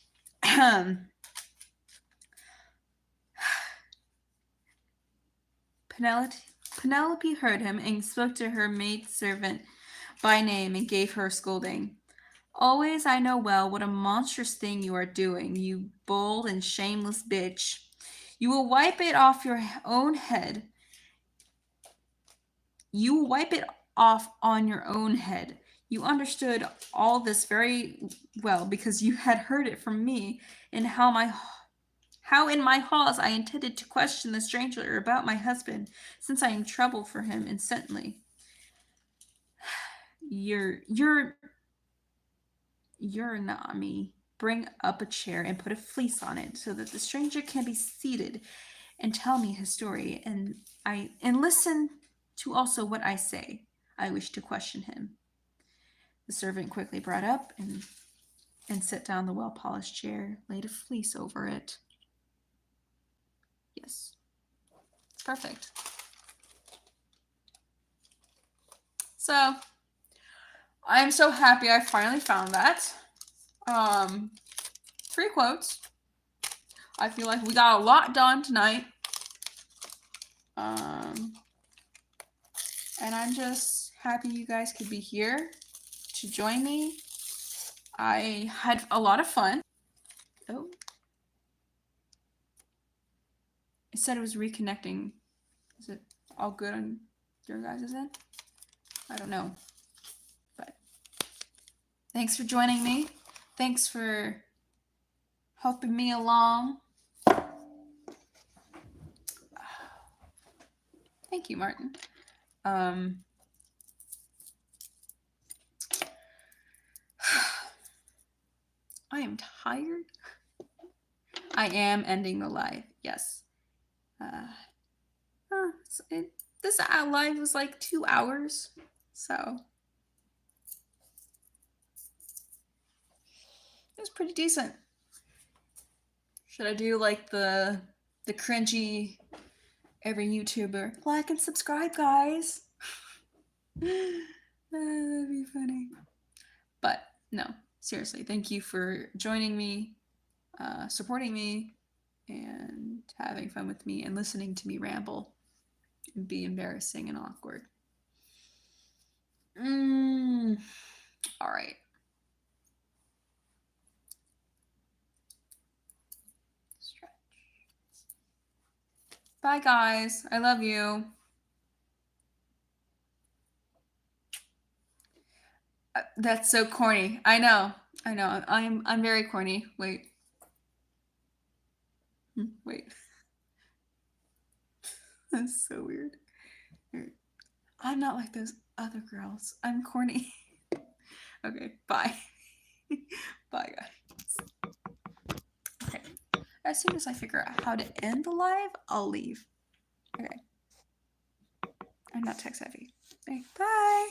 Penelope heard him and spoke to her maidservant by name and gave her a scolding. Always I know well what a monstrous thing you are doing, you bold and shameless bitch. You will wipe it off your own head. You will wipe it off on your own head. You understood all this very well because you had heard it from me, and how in my halls I intended to question the stranger about my husband, since I am trouble for him instantly. You're not me. Bring up a chair and put a fleece on it so that the stranger can be seated and tell me his story, and listen to also what I say. I wish to question him. The servant quickly brought up and set down the well-polished chair, laid a fleece over it. Yes, it's perfect. So I'm so happy I finally found that. 3 quotes. I feel like we got a lot done tonight. And I'm just happy you guys could be here to join me. I had a lot of fun. Oh. It said it was reconnecting. Is it all good on your guys' end? I don't know. But thanks for joining me. Thanks for helping me along. Thank you, Martin. I am tired. I am ending the live. Yes. This live was like 2 hours, so it was pretty decent. Should I do like the cringy every YouTuber like and subscribe, guys? That'd be funny. But no, seriously, thank you for joining me, supporting me, and having fun with me and listening to me ramble and be embarrassing and awkward. All right. Stretch. Bye, guys. I love you. That's so corny. I know. I'm very corny. Wait. That's so weird. I'm not like those other girls. I'm corny. Okay, bye. Bye, guys. Okay. As soon as I figure out how to end the live, I'll leave. Okay. I'm not tech savvy. Okay, bye.